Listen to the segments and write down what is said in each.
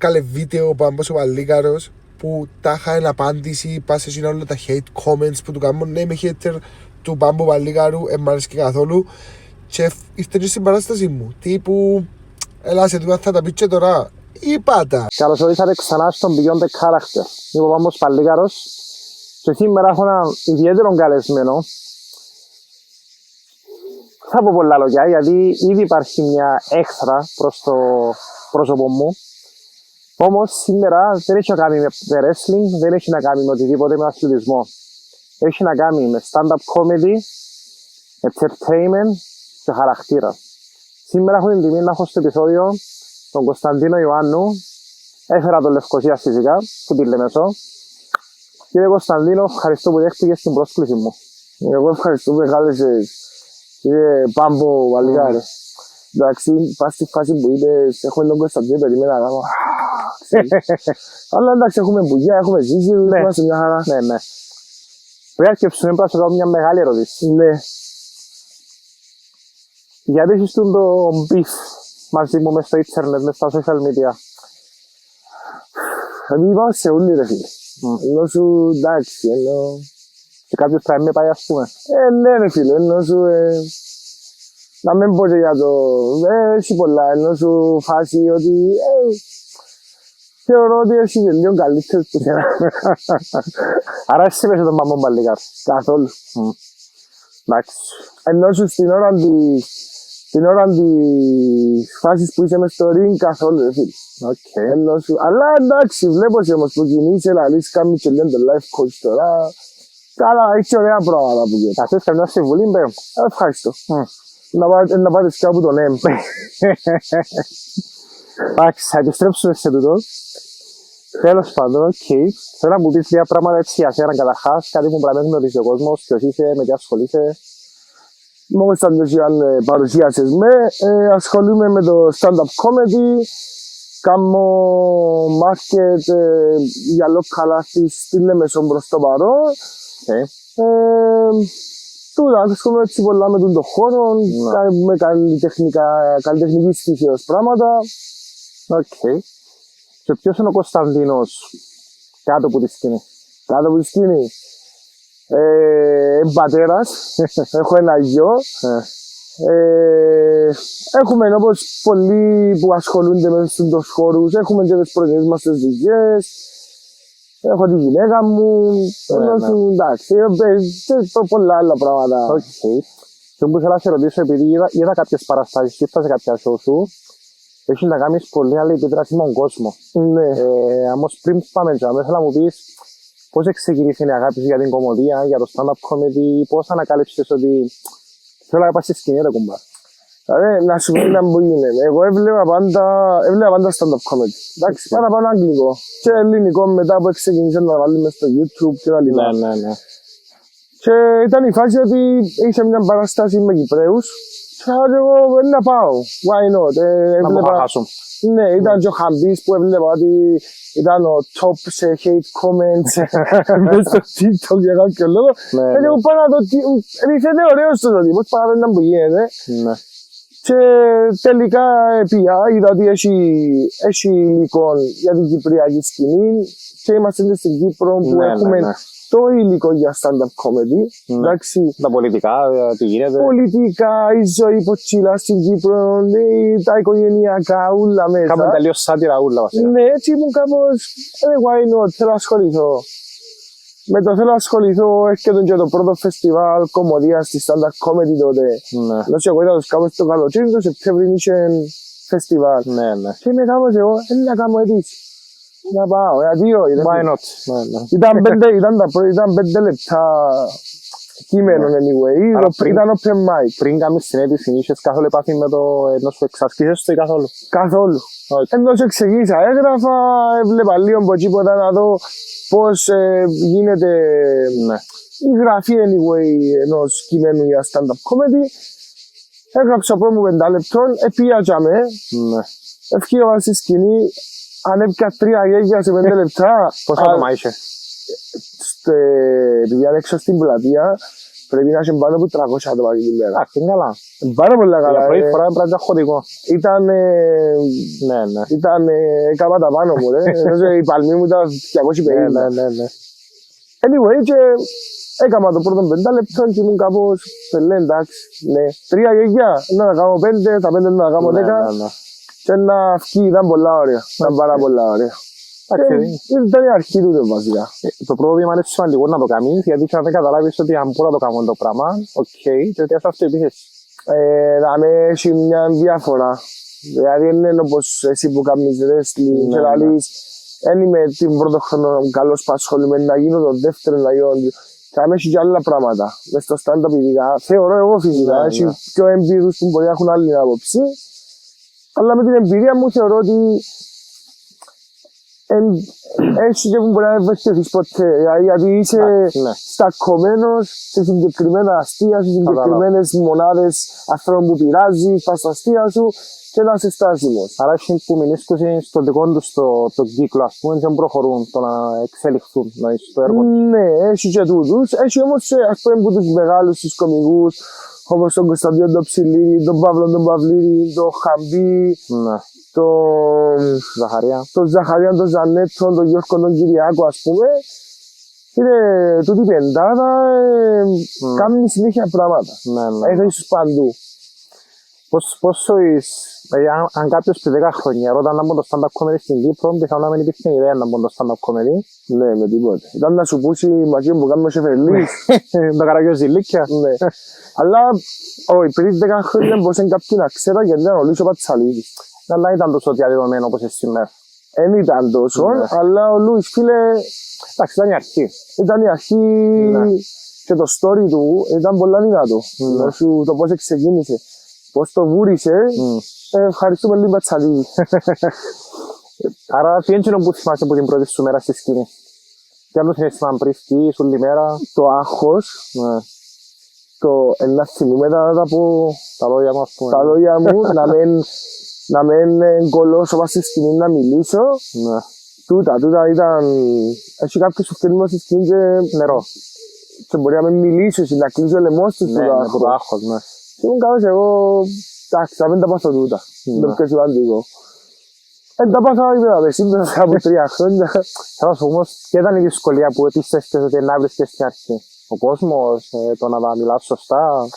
Κάλε βίντεο που άμπωσε ο Παλίκαρος που τάχα εν απάντηση πάσε σε όλα τα hate comments που του κάνουν. Ναι, είμαι hater του Πάμπο Παλίκαρου, μ' αρέσει και καθόλου. Και ήρθε και στην παράσταση μου, τύπου έλα σε τούτα θα τα πεις και τώρα. Είπα τα. Καλώς ορίσατε ξανά στον Beyond the Character. Είμαι ο Πάμπος Παλίκαρος και σήμερα έχω έναν ιδιαίτερο καλεσμένο. Θα πω πολλά λόγια γιατί ήδη υπάρχει μια έχθρα προς το πρόσωπο μου. Όμως σήμερα δεν έχει να κάνει με wrestling, δεν έχει να κάνει με οτιδήποτε με αθλητισμό. Έχει να κάνει με stand-up comedy, entertainment και χαρακτήρα. Σήμερα έχω την τιμή να έχω στο επεισόδιο τον Κωνσταντίνο Ιωάννου. Έφερα τον Λευκοσία φυσικά, που τη Λεμεσό. Κύριε Κωνσταντίνο, ευχαριστώ που δέχτηκες την πρόσκληση μου. Εγώ ευχαριστώ που κάλεσες. Κύριε Πάμπο Παλικάρη. Εντάξει, πας στη φάση που είπες, έχουμε τον Κωνσταντίνο, περιμένα να κάνω. Αλλά εντάξει, έχουμε μπουγιά, έχουμε ζήσει, είμαστε μια χαρά. Ναι, ναι. Πρέπει να σκέψουμε να σου κάνω μια μεγάλη ερώτηση. Ναι. Γιατί έχεις το beef μαζί μου μες στο ίντερνετ, μες στα social media? Επειδή πάω σε ούλοι ρε φίλε. Ενώ σου εντάξει, ενώ... Και κάποιος θα με πάει ας πούμε. Ναι ρε φίλε, ενώ σου... Να μην πω και για το... Έχει πολλά, ενώ σου φάση ότι... Θεωρώ ότι έχει και λίγο καλύτερος που σένα. Άρα εσύ είπες τον Πάμπο Παλίκαρη? Καθόλου. Εντάξει. Ενώ σου στην ώρα της φάσης που είσαι μες στο ring, καθόλου ρε φίλε. Okay. Αλλά εντάξει, βλέπω σε όμως που κινείσαι, λαλείς κάνεις και λένε το life coach τώρα. Καλά, έχει ωραία πράγματα που γίνεται. Θα θες καμιά συμβουλή, μπε. Ευχαριστώ. Να πάτε κάπου τον έμ. Εντάξει, θα επιστρέψουμε σε τούτο. Τέλος πάντων, οκ. Θέλω να μου πεις λίγα πράγματα έτσι για σένα καταρχάς, κάτι που πρέπει να γνωρίζει ο κόσμος, ποιος είσαι, με τι ασχολείσαι. Είμαι ο Κωνσταντίνος Ιωάννου, παρουσίασες με. Ασχολούμαι με το stand-up comedy. Κάνω market για local artists στη Λέμεσο προς το παρόν. Τούτα, ασχολούμαι έτσι πολλά με τον χώρο, με καλλιτεχνική στοιχείως πράγματα. Οκ. Και ποιος είναι ο Κωνσταντίνος κάτω από τη σκηνή? Κάτω από τη σκηνή. Πατέρας, έχω ένα γιο. Έχουμε όπως πολλοί που ασχολούνται με στους χώρους, έχουμε και τις πρωινές μας τις δουλειές. Έχω τη γυναίκα μου, εντάξει, πολλά άλλα πράγματα. Και όμως θέλω να σε ρωτήσω, επειδή είδα κάποιες παραστάσεις και ήρθα σε κάποια show σου, έχει να κάνεις πολύ άλλη επίδραση με τον κόσμο. Ναι. Όμως πριν πάμε θέλω να μου πεις πώς ξεκίνησε η αγάπη σου για την κομμωδία, για το stand-up comedy, πώς ανακάλυψες ότι θέλω να πας στη σκηνή ρε κουμπά? Να σου πω ένα που γίνεται. Εγώ έβλεπα πάντα stand-up comedy. Εντάξει, παραπάνω αγγλικό. Και ελληνικό μετά που ξεκίνησα να βάλει μες στο YouTube και τα λοιπά. Ναι. Και ήταν η φάση ότι είχε μια παράσταση με Κυπραίους. Και εγώ να πάω. Why not? Να μου χάσω. Ναι, ήταν και ο Χαμπής που έβλεπα ότι ήταν ο top σε hate comments μες στο TikTok για κάποιο λόγο. Και εγώ πάω να το... Φαίνεται ωραίος το τύπος, παραπάνω που γίνεται. Και τελικά είδα ότι έχει υλικό για την κυπριακή σκηνή και είμαστε στην Κύπρο που έχουμε το υλικό για stand-up comedy. Τα πολιτικά, τι γίνεται. Πολιτικά, η ζωή που τσίλα στην Κύπρο, τα οικογενειακά, ούλα μέσα. Κάπου τελείως σάτυρα ούλα βασικά. Ναι, έτσι ήμουν κάπως, why not, θέλω να ασχοληθώ. Με το θέλω να ασχοληθώ, έρχεται και το πρώτο φεστιβάλ κομμωδίας στη stand-up comedy τότε. Δηλαδή εγώ είδα τους κάπως το καλοκαίρι, το Σεπτέμβρη είχε φεστιβάλ. Και είμαι κάπως εγώ, να κάνω αιτήσει. Να πάω, γιατί όχι. Why not. Ήταν 5 λεπτά κείμενο anyway, ήταν open mic. Πριν κάνεις την αίτηση, είχες καθόλου επαφή με το ενώ σου εξασκήσεις το ή καθόλου? Καθόλου. Ενώ σου εξηγήσα, έγραφα, έβλεπα λίγο από τίποτα να δω πώς γίνεται η γραφή anyway ενός κειμένου για stand-up comedy. Έγραψα πρώτα μου 5 λεπτών, επίατζαμε, ευκήγαμε στη σκηνή, ανέβηκα 3 γέγια σε 5 λεπτά. Πόσα άτομα είσαι? Επειδή έξω στην πλατεία, πρέπει να έχει πάνω από 300 άτομα την ημέρα. Εντάξει, είναι καλά. Πάρα πολλά καλά. Για πρώτη φορά πρέπει να είναι χωτικό. Ήταν. Ναι, ναι. Έκανα τα πάνω μου, ρε. Νομίζω η παλμή μου ήταν 250. Ναι. Anyway, και έκανα το πρώτο 50 λεπτό και ήμουν κάπως, λέει εντάξει, ναι. 3 γιαγιά, να κάνω 5, τα 5 να κάνω 10 και να βγει, ήταν πολλά ωραία. Ήταν πάρα πολλά ωραία. Ήταν η αρχή του βασικά. Το πρώτο βήμα είναι σημαντικό να το κάνεις, γιατί αν δεν καταλάβεις ότι αν μπορώ να το κάνω το πράγμα, οκ, και ότι αυτό επίθεση. Να με έχει μια διαφορά. Δηλαδή δεν είναι όπως εσύ που κάνεις wrestling και λαλείς, δεν είμαι την πρώτο χρόνο καλώς πασχολημένη να γίνω το δεύτερο να γίνω. Θα με έχει και άλλα πράγματα. Μες στο stand-up ειδικά. Θεωρώ εγώ φυσικά, έχει πιο εμπειρούς που μπορεί να έχουν άλλη άποψη. Αλλά με την εμπειρία μου θεωρώ ότι έχει και που μπορεί να βελτιωθείς ποτέ. Γιατί είσαι στακωμένος σε συγκεκριμένα αστεία, σε συγκεκριμένες μονάδες ανθρώπων που πειράζει, πας στα αστεία σου και να είσαι στάσιμος. Άρα έχει που μηνίσκουν στον δικό τους το κύκλο, ας πούμε, και προχωρούν το να εξελιχθούν στο έργο. Ναι, έχει και τούτους. Έχει όμως, ας πούμε, που τους μεγάλους, τους κωμικούς, όπως τον Κωνσταντίνο τον Ψηλίδη, τον Παύλο τον Παυλίδη, τον Χαμπή, τον Ζαχαρία, τον Ζανέτο, τον Γιώργο τον Κυριάκο, ας πούμε. Είναι τούτη πεντάδα, κάνουν συνέχεια πράγματα. Έχεις παντού. Πόσο αν κάποιος πριν 10 χρόνια ρώταν να μπουν το stand-up comedy στην Κύπρο, πιθανόν να μην υπήρχε ιδέα να μπουν το stand-up comedy. Ναι, με τίποτε. Ήταν να σου πούσει η μακία που κάνουμε σε Φερλής. Το καραγιόζιλίκια. Ναι. Αλλά, όχι, πριν 10 χρόνια μπορούσαν κάποιοι να ξέραν γιατί ήταν ο Λούσο Πατσαλίδης. Αλλά ήταν τόσο διαδεδομένο όπως είναι σήμερα. Δεν ήταν τόσο, αλλά ο Λούις, φίλε, εντάξει, ήταν η αρχή. Ήταν η αρχή και το story του ήταν πολύ δυνατό. Το πώς ξεκίνησε. Πώς το βούρισε, ευχαριστούμε λίγο Πατσαλίδη. Άρα τι είναι που θυμάσαι από την πρώτη σου μέρα στη σκηνή? Τι άλλο συναισθήμα πριν σκηνή, σου όλη μέρα? Το άγχος, να θυμούμε τα λόγια μου, ας πούμε. Τα λόγια μου, να μην κολλώσω πάνω στη σκηνή να μιλήσω. Τούτα ήταν, έχει κάποιος που θέλει στη σκηνή και νερό. Και μπορεί να μην μιλήσω, να κλείσω ο λαιμός του στο άγχος. Και ήμουν κάπως εγώ, εντάξει, θα μην τα πάθω τούτα. Είναι το πιο σημαντικό. Τα πάθω σήμερα από 3 χρόνια. Θα σου πω όμως, ποια ήταν η δυσκολία που επίστευσες ότι να βρίσκες στην αρχή? Ο κόσμος, το να τα μιλάς σωστά?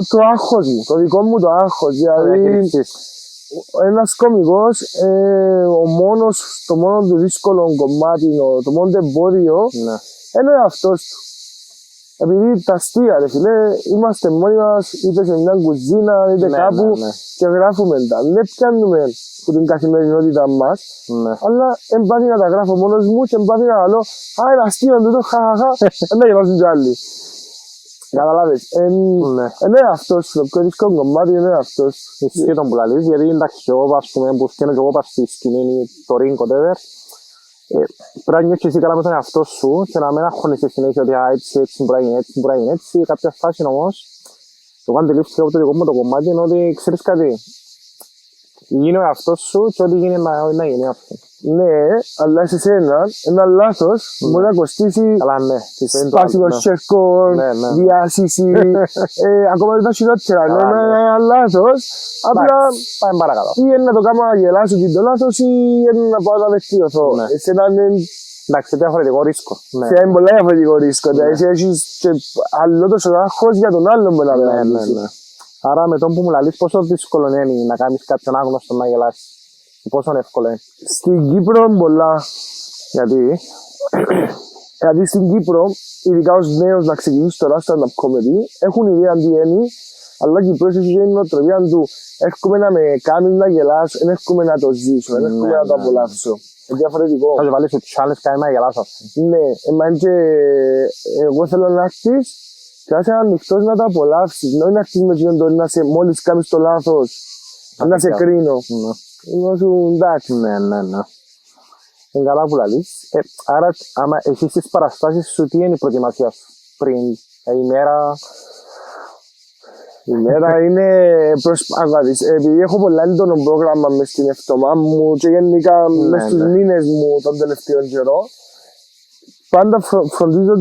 Το άγχος μου, το δικό μου το άγχος. Δηλαδή, ένας κωμικός, το μόνο του δύσκολο κομμάτι, το μόνο το εμπόδιο, είναι αυτός του. Επειδή τα αστεία, ρε φίλε, είμαστε μόνοι μας, είτε σε μια κουζίνα, είτε κάπου και γράφουμε τα. Δεν πιάνουμε που την καθημερινότητα μας, αλλά εμπάθει να τα γράφω μόνος μου και εμπάθει να λέω «Α, είναι αστείο, τούτο, χαχαχα», να γελάσουν κι άλλοι. Καταλάβες, είναι αυτός, το πιο δύσκολο κομμάτι είναι αυτός. Ισχύει τον που λαλείς, γιατί εντάξει, εγώ ας πούμε, που φτιάχνω και εγώ πας στη σκηνή, το ring, whatever, πρέπει να νιώθεις εσύ καλά με τον εαυτό σου και να μην αγχώνεσαι συνέχεια ότι έτσι μπορεί να γίνει έτσι, μπορεί να γίνει έτσι. Κάποια φάση όμως, εγώ αντιλήφθηκα από το δικό μου το κομμάτι είναι ότι ξέρεις κάτι, γίνει ο εαυτός σου και ό,τι γίνει να γίνει αυτό. Ναι, αλλά σε σένα ένα λάθος μπορεί να κοστίσει σπάσιμο σέρκο, διάσηση, ακόμα δεν τα χειρότερα. Ένα λάθος, απλά πάμε παρακάτω. Ή είναι να το κάνω να γελάσω και το λάθος ή είναι να πάω να βελτιωθώ. Εσένα είναι... Εντάξει, διαφορετικό ρίσκο. Σε είναι πολύ διαφορετικό ρίσκο. Εσύ έχεις και άλλο τόσο άγχος για τον άλλον που να περάσεις. Άρα με τον που μου λαλείς πόσο δύσκολο είναι να κάνεις κάποιον άγνωστο να γελάσει? Πόσο εύκολο είναι? Στην Κύπρο πολλά. Γιατί? Γιατί στην Κύπρο, ειδικά ως νέος να ξεκινήσεις τώρα stand-up comedy, έχουν ιδέα τι είναι, αλλά και η πρόσθεση είναι η νοοτροπία του έρχομαι να με κάνει να γελάσω, δεν έρχομαι να το ζήσω, δεν έρχομαι να το απολαύσω. Είναι διαφορετικό. Θα σου βάλεις ότι άλλες κάνει να γελάσω. Ναι, εμάς και εγώ θέλω να έρθεις και να είσαι ανοιχτός να το απολαύσεις. Δεν είναι να έρθεις με το να σε μόλις κάνεις το λάθος, να σε κρίνω. Είμαι σου εντάξει. Ναι. Είναι καλά που λαλείς. Άρα, άμα εσύ στις παραστάσεις σου, τι είναι η προετοιμασία σου πριν, η μέρα είναι προσπάθης. Επειδή έχω πολλά έντονο πρόγραμμα μες στην εβδομάδα μου και γενικά μες στους μήνες μου τον τελευταίο καιρό, πάντα φροντίζω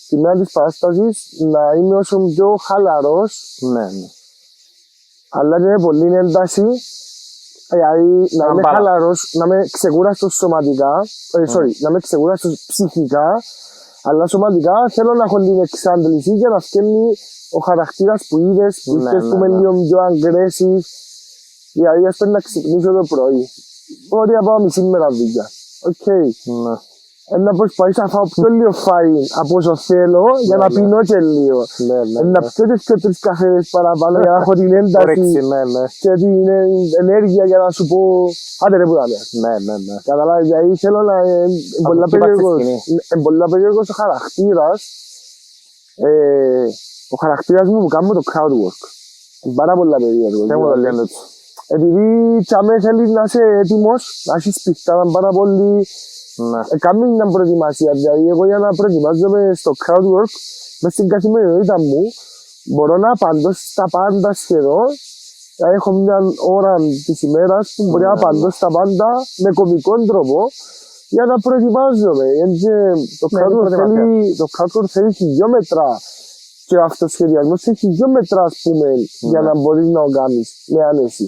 τη μέρα της παράστασης να είμαι όσο πιο χαλαρός, Ναι, ναι. αλλά δεν είναι πολύ ένταση. Δηλαδή να είμαι χαλαρός, να είμαι ξεκούραστος σωματικά, να είμαι ξεκούραστος ψυχικά, αλλά σωματικά θέλω να έχω την εξάντληση για να φτιάξει ο χαρακτήρας που είδες, που είμαι λίγο πιο aggressive. Δηλαδή ας πρέπει να ξυπνήσω το πρωί. Μπορεί να πάω μισή μέρα δουλειά. Οκ. Να προσπαθήσω να φάω πιο λίγο φαΐ από όσο θέλω για να πίνω και λίγο. Να πιω και 3 καφέδες παραπάνω για να έχω την ένταση και την ενέργεια για να σου πω άντε ρε που δάμε. Καταλάβεις, δηλαδή θέλω να είναι πολλά περίεργος ο χαρακτήρας. Ο χαρακτήρας μου που κάνω το crowd work. Είναι πάρα πολλά περίεργος. Επειδή τσάμε θέλεις να είσαι έτοιμος, να έχεις πιστά πάρα πολύ. Κάμει μια προετοιμασία, δηλαδή εγώ για να προετοιμάζομαι στο crowd work μες στην καθημερινότητα μου μπορώ να απαντώ στα πάντα σχεδόν. Έχω μια ώρα της ημέρας που μπορεί να απαντώ στα πάντα με κωμικό τρόπο για να προετοιμάζομαι. Το crowd work θέλει χιλιόμετρα και ο αυτοσχεδιασμός έχει χιλιόμετρα ας πούμε για να μπορείς να το κάνεις με άνεση.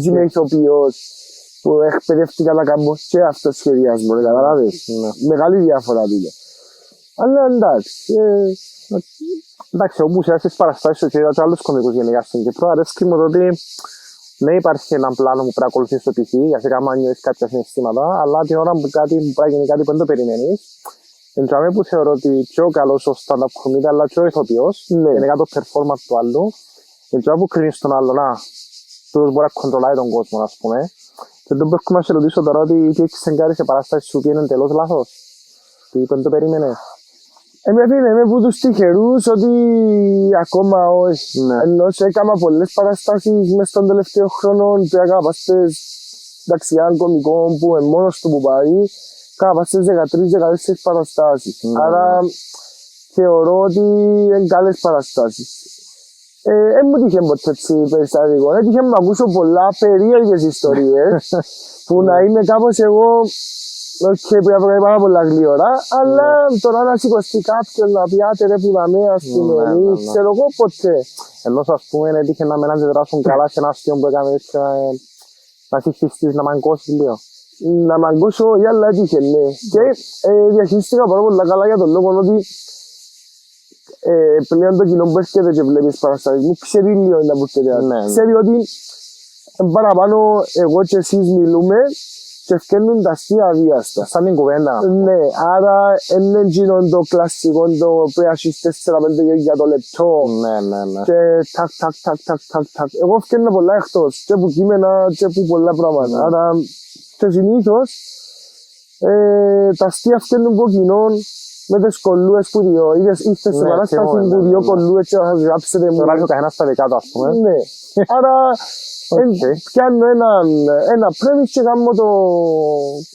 Είμαι ηθοποιός που εκπαιδεύτηκα να κάνω και αυτοσχεδιασμό, καταλάβεις. Μεγάλη διαφορά είναι. Αλλά εντάξει. Εντάξει, όπου ουσιαστικά στις παραστάσεις και είδα και άλλους κωμικούς γενικά στην Κύπρο, αρέσκει μου το ότι ναι υπάρχει έναν πλάνο που πρέπει να ακολουθείς στο π.χ. για σε κάμα νιώθεις κάποια συναισθήματα, αλλά την ώρα που πρέπει να γίνει κάτι που δεν το περιμένεις, εν τζαμί που θεωρώ ότι και ο καλός ο stand-up comedy, αλλά και ο ηθοποιός, γενικά το performance του άλλου, εν τζαμί που κρίνεις τον άλλο, να, τούτος μπορεί να κοντρολάει τον κόσμο, ας πούμε. Και δεν μπορούμε να σε ρωτήσω τώρα ότι τι έχεις εγκάρει σε παράσταση σου και είναι εντελώς λάθος. Τι δεν το περίμενε. Είμαι από τους τυχερούς ότι ακόμα όχι. Ενώ έκανα πολλές παραστάσεις μες των τελευταίων χρόνων και έκανα πάστες δεξιάν κωμικών που είναι μόνος του που πάει. Έκανα πάστες 13-14 παραστάσεις. Άρα θεωρώ ότι είναι καλές παραστάσεις. Δεν μου τύχε ποτέ έτσι περιστατικό. Έτυχε να ακούσω πολλά περίεργες ιστορίες που να είμαι κάπως εγώ. Όχι, πρέπει να βγάλει πάρα πολλά γλύωρα, αλλά τώρα να σηκωστεί κάποιον να πει άτε ρε που δαμε, ας πούμε, ξέρω εγώ ποτέ. Ενώ ας πούμε έτυχε να με αντιδράσουν καλά σε ένα αστείο που έκανε έτσι να συγχυστείς, να μαγκώσεις λίγο. Να μαγκώσω ή άλλα έτυχε, ναι. Και διαχειρίστηκα πάρα πολλά καλά για τον λόγο ότι πλέον το κοινό που έρχεται και βλέπεις παραστάσεις μου ξέρει λίγο να που ξέρει ότι παραπάνω εγώ και εσείς μιλούμε και φτιάχνουν τα αστεία αβίαστα. Σαν την κουβέντα. Ναι, άρα είναι εκείνο το κλασικό το που έχεις 4-5 για το λεπτό. Ναι. Και τάκ. Εγώ φτιάχνω πολλά εκτός και που κείμενα και που πολλά πράγματα. Άρα και συνήθως τα αστεία φτιάχνουν από κοινόν με τις κολλούες που δύο. Είστε σε παράσταση που δύο κολλούες και θα γράψετε μου. Τώρα έχει ο καθένας στα δικά του, ας πούμε. Ναι, άρα πιάνω ένα πρέμις και κάνω το...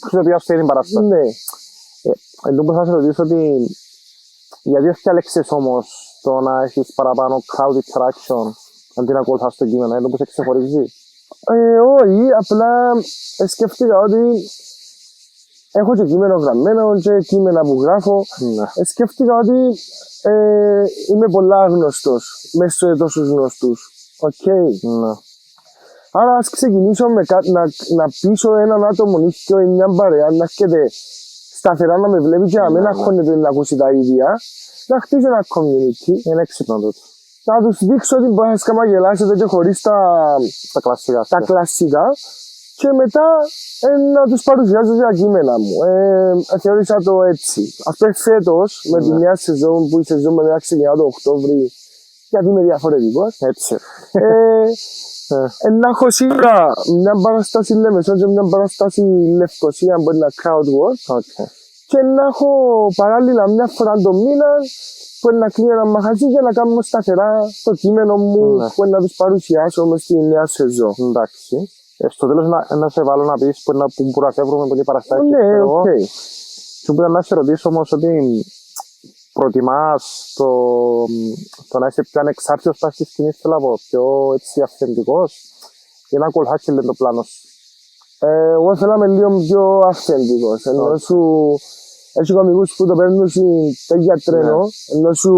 Χρησιμοποιάς την παράσταση. Ναι. Εδώ που θα σε ρωτήσω ότι γιατί διάλεξες όμως το να έχεις παραπάνω crowd interaction αντί να ακολουθάς το κείμενο, εδώ που σε ξεχωρίζει. Όχι, απλά σκέφτηκα ότι έχω και κείμενο γραμμένο και κείμενα που γράφω. Σκέφτηκα ότι είμαι πολλά γνωστός μέσα σε τόσους γνωστούς. Άρα ας ξεκινήσω με να πείσω έναν άτομο ή μια παρέα να έρχεται σταθερά να με βλέπει και να μην αγχώνεται να ακούσει τα ίδια, να χτίσω ένα community. Είναι έξυπνο τούτο. Να τους δείξω ότι μπορεί να σκαμαγελάσετε και χωρίς τα κλασικά και μετά να τους παρουσιάζω για κείμενα μου. Θεώρησα το έτσι. Αυτό φέτος με τη νέα σεζόν που η σεζόν μετά ξεκινά το Οκτώβρη, γιατί είμαι διαφορετικός. Έτσι. Να έχω σίγουρα μια παραστάση Λεμεσό και μια παραστάση Λευκοσία που είναι crowd work και να έχω παράλληλα μια φορά το μήνα που είναι να κλείνω ένα μαγαζί για να κάνω σταθερά το κείμενο μου που είναι να τους παρουσιάσω μες στη νέα σεζόν. Εντάξει. Στο τέλος να σε βάλω να πεις που μπορούμε να βρούμε πολύ παραστάσεις. Ναι, οκ. Και που να σε ρωτήσω όμως ότι προτιμάς το να είσαι πιο ανεξάρτητος στη σκηνή, θέλω να πω, πιο έτσι αυθεντικός ή να ακολουθάς και το πλάνο σου. Εγώ θέλω να είμαι λίγο πιο αυθεντικός, ενώ σου Έχει κομικούς που το παίρνουν τέτοια τρένο, ενώ σου...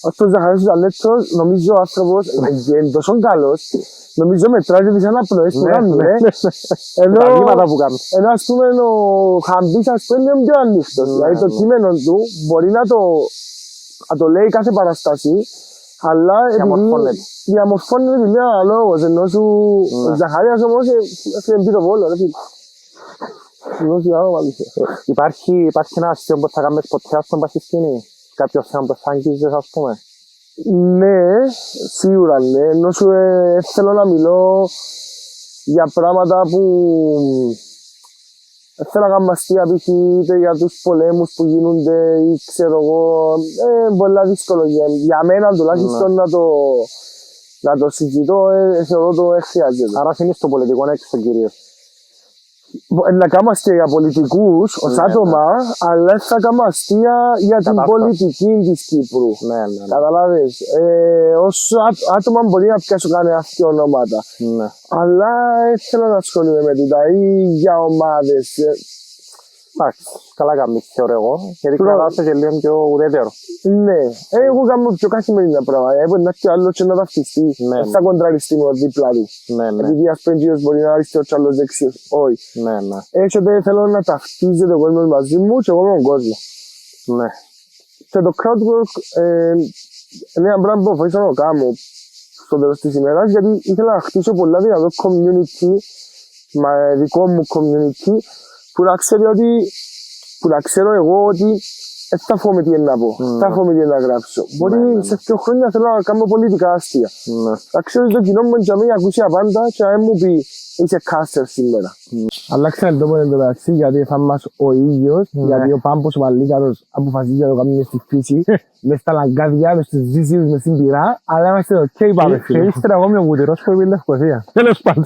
Αυτός Ζαχαρίας ο Ταλέτσος, νομίζω ο άνθρωπος είναι τόσο καλός, νομίζω μετράζει τις αναπνοές που κάνουν, Τα βήματα που κάνουν. ενώ ας πούμε ο Χαμπής ας πούμε είναι πιο ανοιχτός, δηλαδή το κείμενο του μπορεί να το λέει κάθε παραστάση, αλλά διαμορφώνεται επειδή είναι αναλόγως, ενώ ο Ζαχαρίας όμως έφυγε πει το Βόλο, ρε φίλε. Υπάρχει ένα αστείο που θα κάνεις ποτέ στον παχυσκήνη, κάποιο θέμα που θα αγγίζεις ας πούμε. Ναι, σίγουρα ναι, ενώ σου θέλω να μιλώ για πράγματα που θέλω να κάνω αστεία π.χ. είτε για τους πολέμους που γίνονται ή ξέρω εγώ, πολλά δύσκολο για μένα τουλάχιστον να το συζητώ, θεωρώ το χρειάζεται. Άρα αφήνεις το πολιτικό έξω κυρίως. Να κάνω αστεία για πολιτικούς ως άτομα, αλλά θα κάνω αστεία για την πολιτική της Κύπρου. Καταλάβες. Ως άτομα μπορεί να πιάσω κανένα αυτοί ονόματα. Αλλά θέλω να ασχολούμαι με τούτα ή για ομάδες. Εντάξει, καλά κάνεις θεωρώ εγώ, γιατί κρατάστε και λίγο πιο ουδέτερο. Ναι, εγώ κάνω πιο καθημερινά πράγματα. Έπρεπε να έρθει ο άλλος και να ταυτιστεί. Δεν θα κοντραριστεί με δίπλα του. Επειδή ας πούμε κύριος μπορεί να αριστερός και άλλος δεξιός. Όχι. Έτσι ότι θέλω να ταυτίζεται ο κόσμος μαζί μου και εγώ με τον κόσμο. Και το crowdwork είναι ένα πράγμα που αποφασίσα να το κάνω στο τέλος της ημέρας, γιατί ήθελα να χτίσω πολλά δυνατό community, δικό μου community, που να ξέρω εγώ ότι δεν θα φοβάμαι τι είναι να πω, θα φοβάμαι τι είναι να γράψω. Μπορεί σε 2 χρόνια θέλω να κάνω πολιτικά αστεία. Να ξέρω ότι το κοινό μου να μην ακούσει απάντα και να μου πει είσαι κάστερ σήμερα. Αλλάξαμε το τόπο εντωμεταξύ γιατί θα μας ο ήλιος, γιατί ο Πάμπος ο Βαλίκαρος αποφασίζει να το κάνουμε στη φύση, μες στα λαγκάδια, μες στους ζήσιους, μες στην πυρά, αλλά είμαστε ok πάμε φίλε. Και ύστερα εγώ είμαι ο Βουτυρός που είπε Λευκοσία. Τέλος πάντων.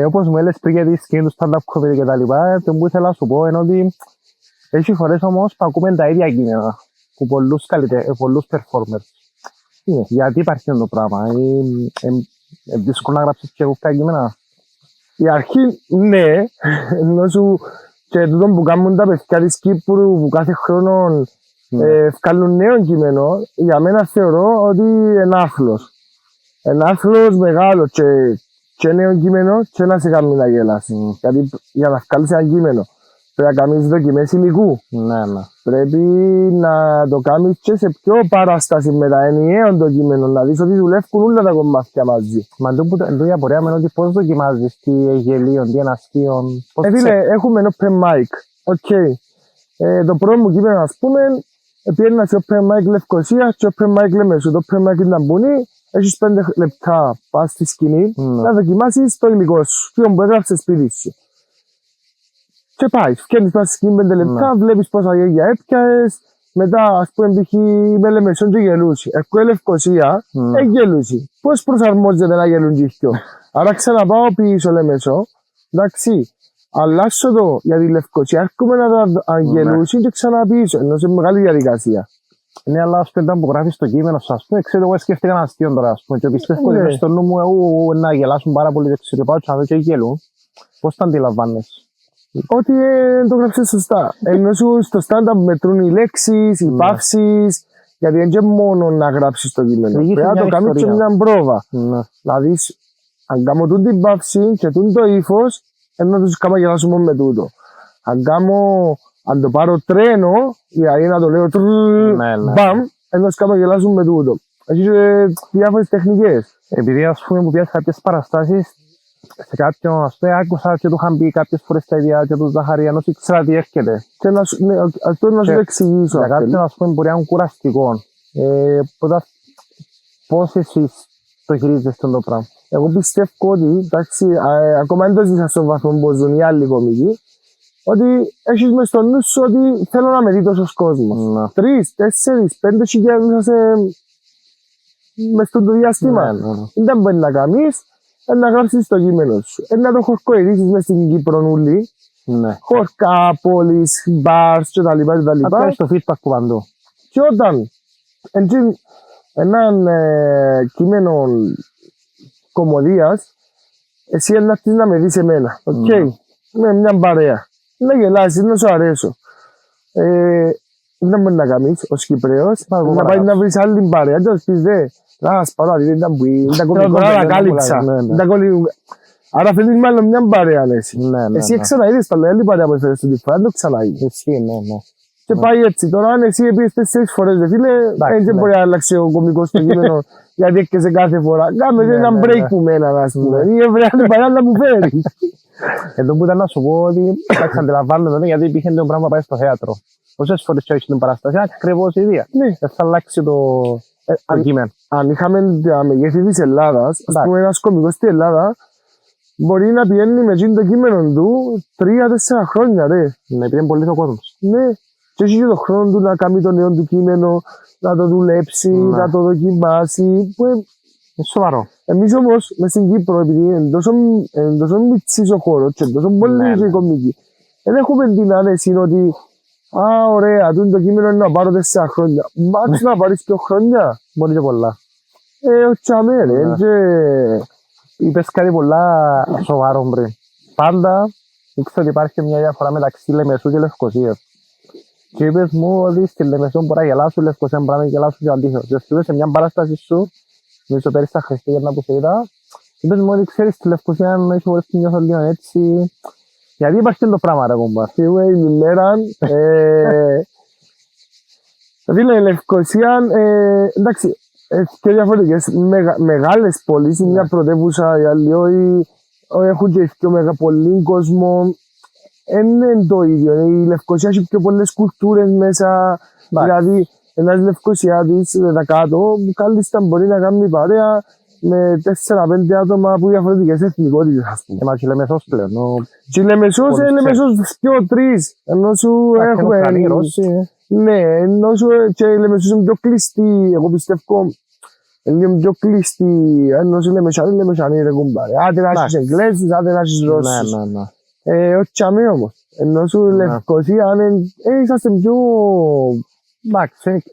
Όπως μου έλεγες πριν για τη σκηνή του stand-up comedy και τα λοιπά, το που ήθελα να σου πω είναι ότι έχει φορές όμως που ακούμε τα ίδια κείμενα από πολλούς performers. Γιατί υπάρχει αυτό το πράγμα, είναι δύσκολο να γράψεις και εγώ κείμενα. Η αρχή ναι, ενώ σου και τούτο που κάνουν τα παιδιά της Κύπρου που κάθε χρόνο βγάλουν νέο κείμενο, για μένα θεωρώ ότι είναι άθλος. Είναι άθλος μεγάλο και νέο κείμενο και να σε κάνει να γελάσει. Γιατί για να βγάλεις ένα κείμενο πρέπει να κάνεις δοκιμές υλικού. Πρέπει να το κάνεις και σε πιο παράσταση μετά, ενιαίο το κείμενο, να δεις ότι δουλεύουν όλα τα κομμάτια μαζί. Μα το η απορία με είναι ότι πώς δοκιμάζεις, τι γελίων, τι είναι αστείων. Φίλε, έχουμε open mic. Το πρώτο μου κείμενο, ας πούμε, πήγαινα σε open mic Λευκοσία και open mic Λεμεσού. Το open mic ήταν μπουνί. Έχεις 5 λεπτά πας στη σκηνή να δοκιμάσεις το υλικό σου, ποιον που έγραψες σπίτι σου. Και πάει, φτιάχνεις πας στη σκηνή 5 λεπτά, βλέπεις πόσα γέλια έπιασες, μετά ας πούμε π.χ. με Λεμεσόν και γελούσι. Ευκό Λευκοσία, γελούσι. Πώς προσαρμόζεται να γελούν και δυο. Άρα ξαναπάω πίσω Λεμεσό, εντάξει, αλλάσω το για τη Λευκοσία, έρχομαι να τα γελούσι και ξαναπίσω, ενώ σε μεγάλη διαδικασία. Ναι, αλλά ας πούμε που γράφεις το κείμενο σου, ας πούμε, ξέρω εγώ σκέφτηκα ένα αστείο τώρα, ας πούμε, και πιστεύω ότι μες στο νου μου να γελάσουν πάρα πολύ και ξέρω πάω και να δω και γελούν. Πώς τα αντιλαμβάνεσαι? Ότι το γράψες σωστά. Ενώ σου στο stand-up μετρούν οι λέξεις, οι παύσεις, γιατί δεν είναι μόνο να γράψεις το κείμενο. Πρέπει να το κάνεις και μια πρόβα. Δηλαδή, αν κάνω την παύση και το ύφος, ενώ τους κάνω γελάσουν με τούτο. Αν το πάρω τρένο, δηλαδή να το λέω μπαμ, ενώ σκάμε γελάσουν με τούτο. Έχεις διάφορες τεχνικές. Επειδή ας πούμε που πιάσεις κάποιες παραστάσεις, σε κάποιον ας πούμε άκουσα και του είχαν πει κάποιες φορές τα ίδια και του Ζαχαριανός ήξερα τι έρχεται. Και αυτό να σου το εξηγήσω. Για κάποιον ας πούμε μπορεί να είναι κουραστικό. Πώς εσείς το χειρίζεστε το πράγμα? Εγώ πιστεύω ότι, εντάξει, ακόμα δεν το ζήσα στον βαθμό που ζουν οι άλλοι κομικοί, ότι έχεις μες στο νου σου ότι θέλω να με δει τόσος κόσμος. 3, 4, 5 χιλιάδες μες στο διάστημα. Δεν μπορεί να κάνεις, να γράψεις το κείμενο σου. Να το χορκοειδήσεις μες στην Κύπρονούλη. Χορκά, πόλεις, μπαρς κτλ. Θα πιάσεις το feedback που παντού. Και όταν έναν κείμενο κομμωδίας, εσύ να με δεις εμένα. Με μια παρέα. να γελάσεις, να σου αρέσω. Δεν μπορεί να κάνεις ως Κυπρέος, να πάει να βρεις άλλη παρέα, και να πεις δε, ας πάρω αδί, δεν τα κάλυψα. Άρα θέλεις μάλλον μια παρέα, εσύ. Εσύ ξαναείδες τα λέει, άλλη παρέα που έφερες στην τυφά, δεν το ξαναείδες. Και πάει έτσι, τώρα αν εσύ επίσης 4 φορές, δε φίλε, δεν μπορεί να αλλάξει ο κωμικός στο κείμενο, γιατί έκαιζε κάθε φορά. Κάμε ένα break που μένα, ας πούμε, ή έβρεαν παρέα να μου φέρει. Εδώ που ήταν να σου πω ότι εντάξει, αντιλαμβάνομαι γιατί υπήρχε το πράγμα να πάει στο θέατρο. Πόσες φορές και όχι στην παράσταση, ακριβώς η ίδια. Δεν θα αλλάξει το κείμενο. Αν είχαμε τα μεγέθη της Ελλάδας, ας πούμε ένας κωμικός στην Ελλάδα, μπορεί να πηγαίνει με το κείμενο του 3-4 χρόνια, ρε. Ναι, επειδή είναι πολύ ο κόσμος. Ναι. Και έχει και τον χρόνο του να κάνει το νέο του κείμενο, να το δουλέψει, να το δοκιμάσει. Είναι σοβαρό. Εμείς όμως, μες στην Κύπρο, επειδή είναι τόσο μητσής ο χώρος και τόσο πολύ η κομική, δεν έχουμε την άνεση ότι ωραία, το κείμενο είναι να πάρω 4 χρόνια. Μάξου να πάρεις 2 χρόνια. Μπορεί και πολλά. Τσάμε ρε. Είπες κάτι πολλά σοβαρό πριν. Πάντα ήξερα ότι υπάρχει μια διαφορά μεταξύ Λεμεσού και Λευκωσίας. Και είπες μου ότι στη Λεμεσού μπορεί να γελάσουν, Λευκωσία μπορεί να γελάσουν και αντίθετο. Και σε μια παράσταση σου, νομίζω πέρυσι στα Χριστούγεννα που σε είδα, είπες μου ότι ξέρεις στη Λευκωσία έχει φορές που νιώθω λίγο έτσι. Γιατί υπάρχει και το πράγμα ρε κομπά. Σίγουρα η ημέρα, δηλαδή η Λευκωσία, εντάξει, και διαφορετικές μεγάλες πόλεις, είναι μια πρωτεύουσα, οι άλλοι έχουν και πιο πολύ κόσμο. Είναι το ίδιο. Η Λευκωσία έχει πιο πολλές κουλτούρες μέσα. Δηλαδή, ένας Λευκωσιάτης τα κάτω, που κάλλιστα μπορεί να κάνει παρέα με 4-5 άτομα από διαφορετικές εθνικότητες, ας πούμε. Μα και Λεμεσός πλέον. Και η Λεμεσός είναι Λεμεσός 2-3. Ενώ σου έχουμε. Ναι, ενώ σου και η Λεμεσός είναι πιο κλειστή. Εγώ πιστεύω. Είναι πιο κλειστή. Ενώ σου Λεμεσανή ρε κουμπάρε. Άντε να έχεις Εγγλέζους, άντε να έχεις Ρώσους. Όχι τσάμε όμως. Ενώ σου Λευκωσία, είσαστε πιο... Εντάξει,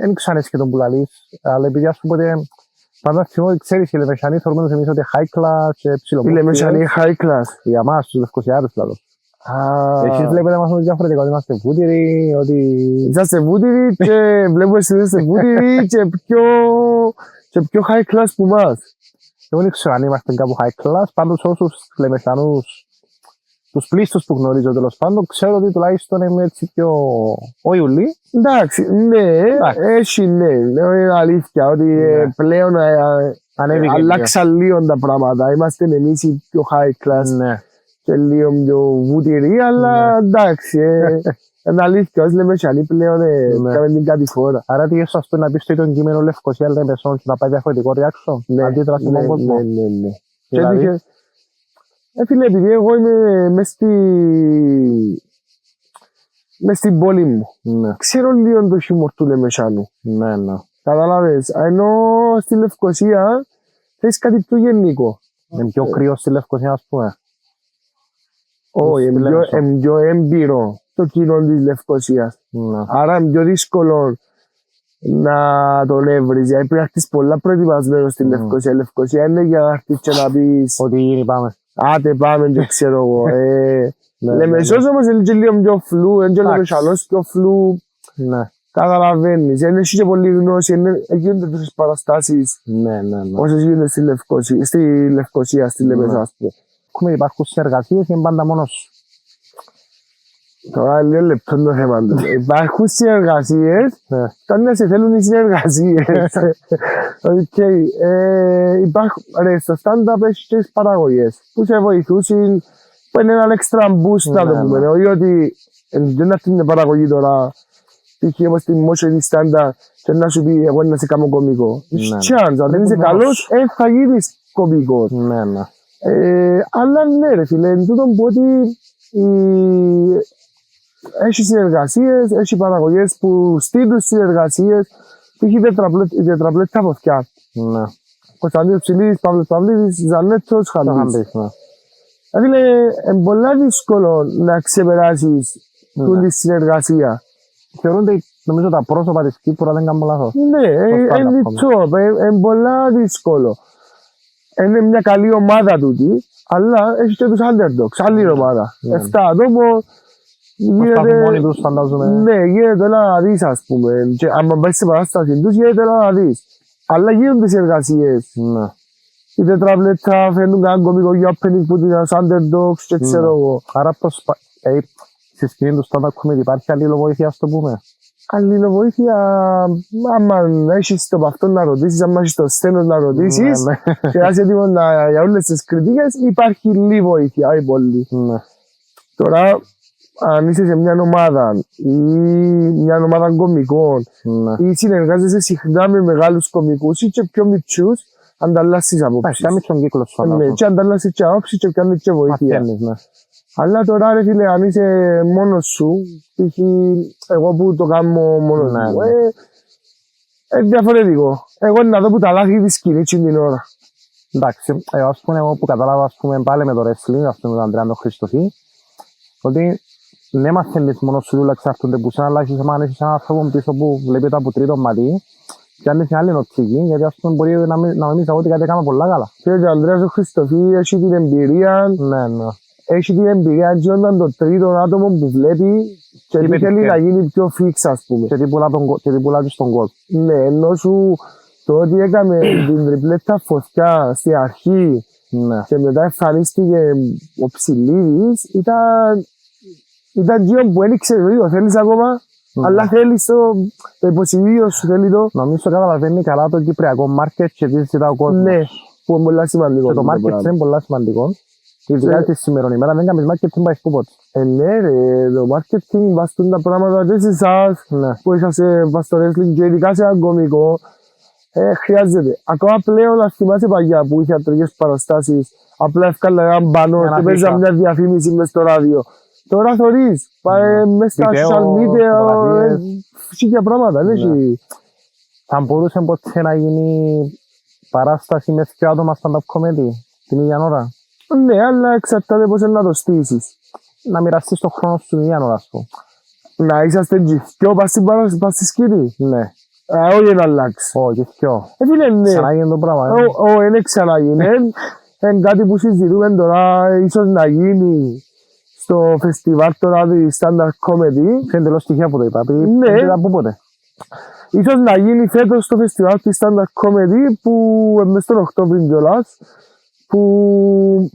δεν ξέρεις και τον που λαλείς, αλλά επειδή ας πούμε πάντα θυμώ, ξέρεις, οι Λεμεσανοί θεωρούμε εμείς ότι high class και ψηλοπρόφιλ. Οι Λεμεσανοί high class. Για εμάς, τους Λευκωσιάτες δηλαδή. Εσείς βλέπετε μας ότι διαφορετικά, ότι είμαστε βούτυροι, ότι... Είσαστε βούτυροι και βλέπουμε εσείς είστε βούτυροι και πιο high class που μας. Εγώ δεν ξέρω αν είμαστε κάπου high class, πάντως όσους Λεμεσανούς, τους πλήστους που γνωρίζω τέλος πάντων, ξέρω ότι τουλάχιστον είμαι έτσι πιο οϊουλή. Εντάξει, ναι, έχει ναι, είναι αλήθεια ότι πλέον αλλάξαν λίγο τα πράγματα. Είμαστε εμείς οι πιο high class και λίγο πιο βούτυροι, αλλά εντάξει, είναι αλήθεια, ως Λεμεσανοί πλέον κάνουμε την κατηφόρα. Άρα τι ίσως να πεις το κείμενο Λευκωσία Λεμεσών και να πάει διαφορετικό reaction, αντίδραση στον κόσμο. Ναι. Φίλε, επειδή εγώ είμαι μες στην πόλη μου, ξέρω λίγο το χιούμορ του Λεμεσάνου. Καταλάβες, ενώ στη Λευκωσία θες κάτι πιο γενικό. Είναι πιο κρύο στη Λευκωσία, ας πούμε. Όχι, είναι πιο έμπειρο το κοινό της Λευκωσίας. Άρα είναι πιο δύσκολο να τον έβρεις. Γιατί πρέπει να έρθεις πολλά προετοιμασμένο στη Λευκωσία. Η Λευκωσία είναι για να έρθεις και να πεις ότι γίνει πάμε. Άτε πάμε και ξέρω εγώ. Λεμεσός όμως είναι και λίγο πιο φλού, είναι και ο Λεμεσανός πιο φλού. Καταλαβαίνεις, είναι και πολύ γνώση, γίνονται τόσες παραστάσεις όσες γίνονται στη Λευκωσία, στη Λεμεσό. Υπάρχουν συνεργασίες ή είναι πάντα μόνος. Τώρα λίγο λεπτό το θέμα του. Υπάρχουν συνεργασίες, όταν σε θέλουν οι συνεργασίες. Ρε, στο stand-up έχεις και τις παραγωγές που σε βοηθούσαν, που είναι έναν extra boost να το πούμε. Όχι ότι δεν αυτή είναι παραγωγή τώρα, π.χ. όπως την Μόσο ή τη stand-up και να σου πει εγώ να σε κάνω κωμικό. Chance, αν δεν είσαι καλός, θα γίνεις κωμικός. Αλλά ναι ρε φίλε, εν τούτον πω ότι έχει συνεργασίες, έχει παραγωγές που στείλουν συνεργασίες, έχει τετραπλέτα φωτιά. Κωνσταντίνος Ψηλής, Παύλος Παυλίδης, Ζανέτος, Χαμπής. Δηλαδή είναι πολύ δύσκολο να ξεπεράσεις τη συνεργασία. Θεωρούνται νομίζω τα πρόσωπα της Κύπρου, αν δεν κάνω λάθος. Ναι, είναι πολύ δύσκολο. Είναι μια καλή ομάδα τούτη, αλλά έχει και τους underdogs, άλλη ομάδα. 7 άτομο, Προσπαθούν μόνοι τους, φαντάζομαι. Ναι, γίνεται να δεις, ας πούμε. Και άμα πάει σε παράσταση τους, γίνεται να δεις. Αλλά γίνονται τις εργασίες. Ναι. Οι τετραβλέτα φέρνουν κανένα κωμικό για opening που είναι underdogs και ξέρω εγώ. Άρα στη σκηνή του stand-up comedy υπάρχει αλληλοβοήθεια, ας το πούμε. Αλληλοβοήθεια, άμα έχεις το παυτό να ρωτήσεις, άμα έχεις το σθένος να ρωτήσεις, και να είσαι έτοιμος για όλες τις κριτικές, υπάρχει λίγη βοήθεια, όχι πολύ. Ναι. Τώρα, αν είσαι σε μια ομάδα ή μια ομάδα κωμικών Ναι. ή συνεργάζεσαι συχνά με μεγάλους κωμικούς ή και πιο μικρούς, ανταλλάσσεις απόψεις. Κάμε τον κύκλο σου. Ναι, και ανταλλάσσεις και απόψεις και κάνεις και βοήθεια. Μαθαίνεις, ναι. Αλλά τώρα ρε φίλε, αν είσαι μόνος σου, π.χ. εγώ που το κάνω μόνος Ναι, μου, ναι. διαφορετικό. Εγώ να δω που τα λάθη της σκηνής την ώρα. Εντάξει, ας πούμε, εγώ που κατάλαβα, ας πούμε, πάλι με το wrestling, ας πούμε, με τον Αντρέα τον Χριστοφή, ότι ναι, μαθαίνεις μόνος σου, εξαρτούνται που σένα, αλλά έχεις έναν άνθρωπο πίσω που βλέπετε από τρίτο μάτι, και αν έχει άλλη νοτική, γιατί ας πούμε μπορεί να νομίζει ότι κάτι έκανα πολλά καλά. Και ο Ανδρέας ο Χριστοφή έχει την εμπειρία, Ναι, ναι. έχει την εμπειρία και όταν το τρίτο άτομο που βλέπει και τι θέλει να γίνει πιο φίξ, ας πούμε. Και τι πουλά και στον κόσμο. Ναι, ενώ σου το ότι έκαμε την τριπλέτα φωτιά στη αρχή Ναι. και μετά εμφανίστηκε ο Ψηλίδης, ήταν γιο που ένιξε το θέλεις ακόμα, Ναι. αλλά θέλεις το υποσυνείδητο σου, θέλει το. Νομίζω καταλαβαίνει καλά το κυπριακό μάρκετ και τι ζητά ο κόσμος. Ναι, που είναι πολύ σημαντικό. Και το πράγμα. μάρκετ είναι πολύ σημαντικό. Ειδικά τη σημερινή ημέρα δεν κάνεις μάρκετ, δεν πάει πούποτε. Ναι ρε, το marketing βαστούν τα πράγματα και σε εσάς Ναι. που είσαστε βast στο wrestling και ειδικά σε ένα κωμικό. Χρειάζεται. Ακόμα πλέον να θυμάσαι παγιά που είχε ατρικές παραστάσεις, απλά έφκαλα έναν μπανό Ένα και παίζα αφίσα. μια διαφήμιση μες στο ράδιο. Τώρα θωρείς, πάει μες στα Βίντεο, social media, φωτογραφίες. φυσικά πράγματα, δεν έχει. Θα μπορούσε ποτέ να γίνει παράσταση με δύο άτομα stand-up comedy την ίδια ώρα. Ναι, αλλά εξαρτάται πώς είναι να το στήσεις. Να μοιραστείς τον χρόνο σου την ίδια ώρα, ας πούμε. Να είσαστε και πας στη σκηνή. Ναι. Όχι να αλλάξει. Όχι, πιο. Φίλε, ναι. Ξανάγινε το πράγμα. Είναι ξαναγίνει. Είναι κάτι που συζητούμε τώρα, ίσως να γίνει στο φεστιβάλ τώρα της stand-up comedy. Είναι εντελώς τυχαία που το είπα. Ναι. Δεν από πότε. Ίσως να γίνει φέτος στο φεστιβάλ της stand-up comedy που μες τον Οκτώβριο κιόλας, που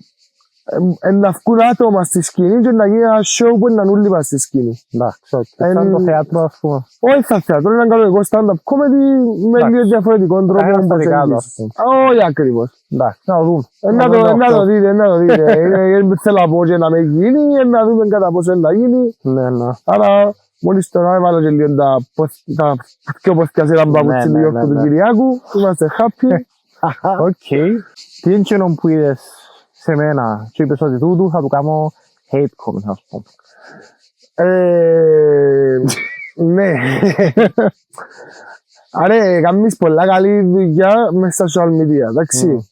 να βγουν άτομα στη σκηνή και να γίνει ένα show που είναι όλοι πας στη σκηνή. Εντάξει, σαν το θέατρο, ας πούμε. Όχι θα θέατρο, είναι ένα κανονικό stand-up comedy με λίγο διαφορετικό τρόπο Ένα στατικά, ας προσέγγισης. πούμε. Όχι ακριβώς. Εντάξει, να το δούμε. Να το δείτε, να το δείτε. Θέλω να πω και να με γίνει, να δούμε κατά πόσο να γίνει. Ναι, ναι. Άρα, μόλις τώρα έβαλα και λίγο τα πιο ποθιασέρα μπαμπούτσι του ναι, Γιώργου του ναι. Κυριάκου. Είμαστε happy. Οκ. Τι είναι εκείνο που είδες σε μένα και είπες ότι τούτου θα του κάνω hate comment, ας πούμε. Ναι. Άρα, κάνεις πολλά καλή δουλειά μες στα social media, εντάξει.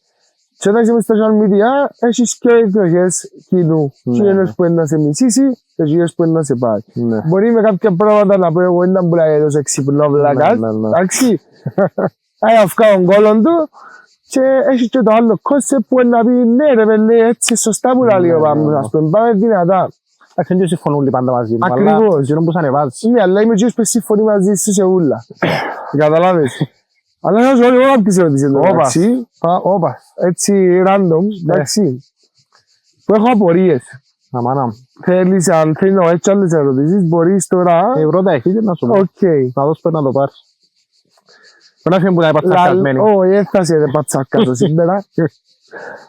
Και όταν είσαι μες στα social media, έχεις και εκδοχές κοινού. Ναι. Και ένας που είναι να σε μισήσει και ένας που είναι να σε πάει. Ναι. Μπορεί με κάποια πράγματα να πω εγώ είναι να μπουλάει τόσο εξυπνό βλακάς, Ναι, ναι, ναι. εντάξει. Αυκά τον κόλλον του και έχει και το άλλο κόνσεπτ που είναι να πει ναι ρε παιδί έτσι σωστά που λέει ο Πάμπος, ας πούμε, πάμε δυνατά. Εντάξει, δεν συμφωνούν όλοι πάντα μαζί μου, Ακριβώς. αλλά εκείνο που σ' ανεβάζει. Ναι, αλλά είμαι και που συμφωνεί μαζί σου σε ούλα. Καταλάβεις. Αλλά θα σου πω εγώ κάποιες ερωτήσεις εδώ, εντάξει. Όπα. Έτσι random, εντάξει. Που έχω απορίες. Αμάνα. Θέλεις, αν θέλει να έχεις άλλες ερωτήσεις, μπορείς τώρα. Πρώτα έχει και να σου πω. Οκ. Να δώσω πέρα να το πάρεις. Πρέπει να φύγει που τα είπα τσακασμένη. Όχι, δεν θα σε πατσακάτω σήμερα.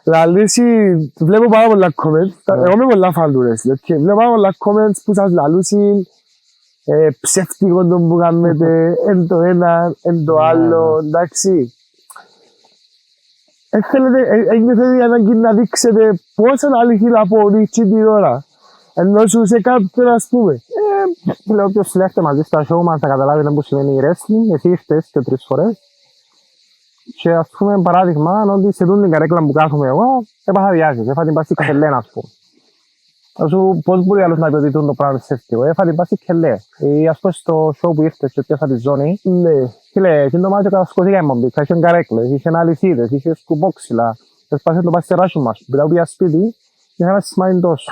Λαλήσει, βλέπω πάρα πολλά comments. Εγώ είμαι πολλά φαν του wrestling. Και βλέπω πάρα πολλά comments που σας λαλούσουν ψεύτικο το που κάνετε, εν το ένα, εν το άλλο, εντάξει. Έχετε ανάγκη να δείξετε πόσο αλήθεια απορρίτσι την ώρα. Ενώ σου σε κάποιον, ας πούμε. Λέω όποιος συλλέχεται μαζί στα show μας θα καταλάβει που σημαίνει η wrestling. Εσύ ήρθες και 3 φορές. Και ας πούμε παράδειγμα, ότι σε δουν την καρέκλα που κάθομαι εγώ, έπαθα διάσεις, έφα την πάση κελέ, ας πούμε. Πώς μπορεί άλλος να πει ότι το πράγμα σε εύκαιο, έφα την πάση κελέ. Ή ας πούμε στο show που ήρθες και πιάσα τη ζώνη, Ναι. και λέει, εκείνο το μάτσο κατασκοθήκα η μομπίκα, είχε καρέκλες, είχε αλυσίδες, είχε σκουμπόξυλα, έσπασε το πάση σε ράσου μας. Μετά πήγα σπίτι, για να σημαίνει τόσο.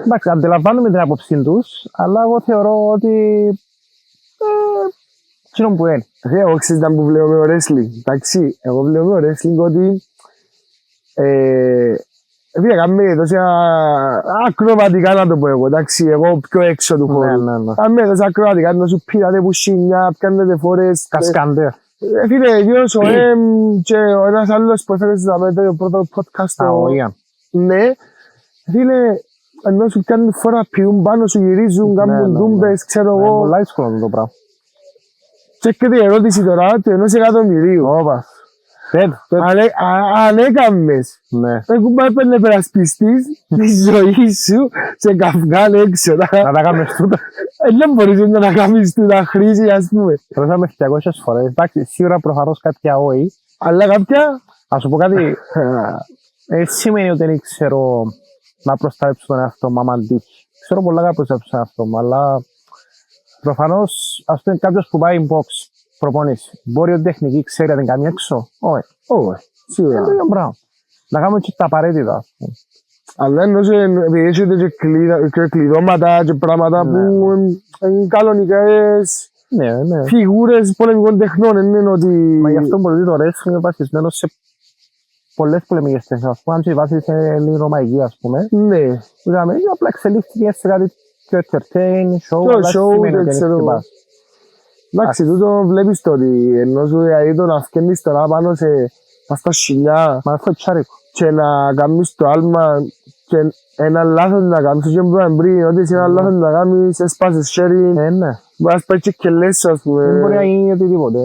Εντάξει, αντιλαμβάνομαι την άποψή τους, αλλά εγώ θεωρώ ότι εκείνο που είναι. Εγώ ξέρεις να που βλέπω με ο wrestling. Εντάξει, εγώ βλέπω με ο wrestling ότι επειδή έκαμε τόσα ακροβατικά να το πω εγώ, εντάξει, εγώ πιο έξω του χώρου. Κάμε τόσα ακροβατικά να σου πήρατε πουσίνια, πιάνετε φορές. Κασκάντερ. Φίλε, γύρω στο και ο ένας άλλος που έφερε το πρώτο podcast. Ο Ιαν. Ναι, φίλε, ενώ σου πιάνουν φορά πιούν πάνω σου, γυρίζουν, κάνουν ντούμπες, ξέρω εγώ. Πολλά δύσκολο το πράγμα. Και έρχεται η ερώτηση τώρα του ενός εκατομμυρίου. Όπα. Αν έκαμες, έπαιρνε περασπιστής τη ζωή σου σε καυγάν έξω. Να τα κάνουμε τούτα. Δεν μπορείς να τα κάνεις τούτα χρήση, ας πούμε. Τρώσαμε 200 φορές. Εντάξει, σίγουρα προφανώς κάποια όχι. Αλλά κάποια... Ας σου πω κάτι. Σημαίνει ότι δεν ξέρω να προστατεύσω τον εαυτό μου, άμα τύχει. Ξέρω πολλά να προστατεύσω τον εαυτό μου, αλλά προφανώς, ας πούμε, κάποιος που πάει box προπονήσει. Μπορεί η τεχνική ξέρει να την κάνει έξω. Όχι. Σίγουρα. Είναι το ίδιο πράγμα. Να κάνουμε και τα απαραίτητα, ας πούμε. Αλλά εννοώ επειδή έχετε και κλειδώματα και πράγματα που είναι κανονικές φιγούρες πολεμικών τεχνών. Είναι ότι... Μα γι' αυτό μπορεί το wrestling είναι βασισμένο σε πολλές πολεμικές τέχνες. Ας πούμε, αν και η βάση είναι ελληνομαϊκή, ας πούμε. Ναι. Δηλαδή, απλά εξελίχθηκε σε κάτι πιο entertain, show, αλλά σημαίνει ότι είναι χτυπάς. Εντάξει, τούτο βλέπεις το ότι ενώ σου δηλαδή το να φκένεις τώρα πάνω στα σκυλιά και να κάνεις το άλμα και ένα λάθος να κάνεις και που είπαμε πριν, ότι είσαι ένα λάθος να κάνεις, έσπασες sharing, μπορεί να σπάει και λες, ας πούμε. Δεν μπορεί να γίνει οτιδήποτε.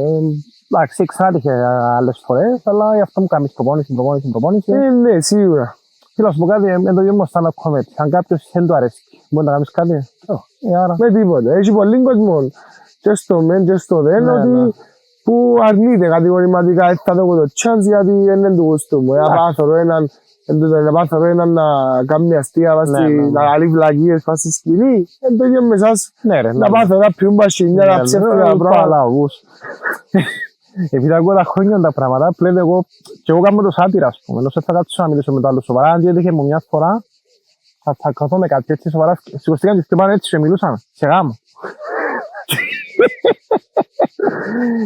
Εντάξει, εξάτυχε άλλες φορές, αλλά γι' αυτό μου κάνεις προπόνηση. Ναι, σίγουρα. Θέλω να σου πω κάτι, με το γέμος stand-up comedy. Αν κάποιος δεν του αρέσει, μπορεί να κάνεις κάτι. Άρα. Με τίποτα. Έχει πολύ κόσμο και στο μεν και στο δεν, ότι που αρνείται κατηγορηματικά, θα το έχω το chance γιατί είναι του γούστου μου. Να πάθω έναν να κάνει αστεία, να κάνει βλακίες πας στη σκηνή, είναι το ίδιο με εσάς. Να πάθω να πιούν πασχηνιά, να ψεύτω πράγματα. Επειδή ακούω τα χρόνια τα πράγματα, πλέον εγώ και εγώ κάνω το σάτυρα, ας πούμε. Ενώ θα κάτσω να μιλήσω με το άλλο σοβαρά, αν έτυχε μου μια φορά, θα καθώ με κάτι έτσι σοβαρά, σηκωστήκαν και χτυπάνε έτσι και μιλούσαν, σε γάμο.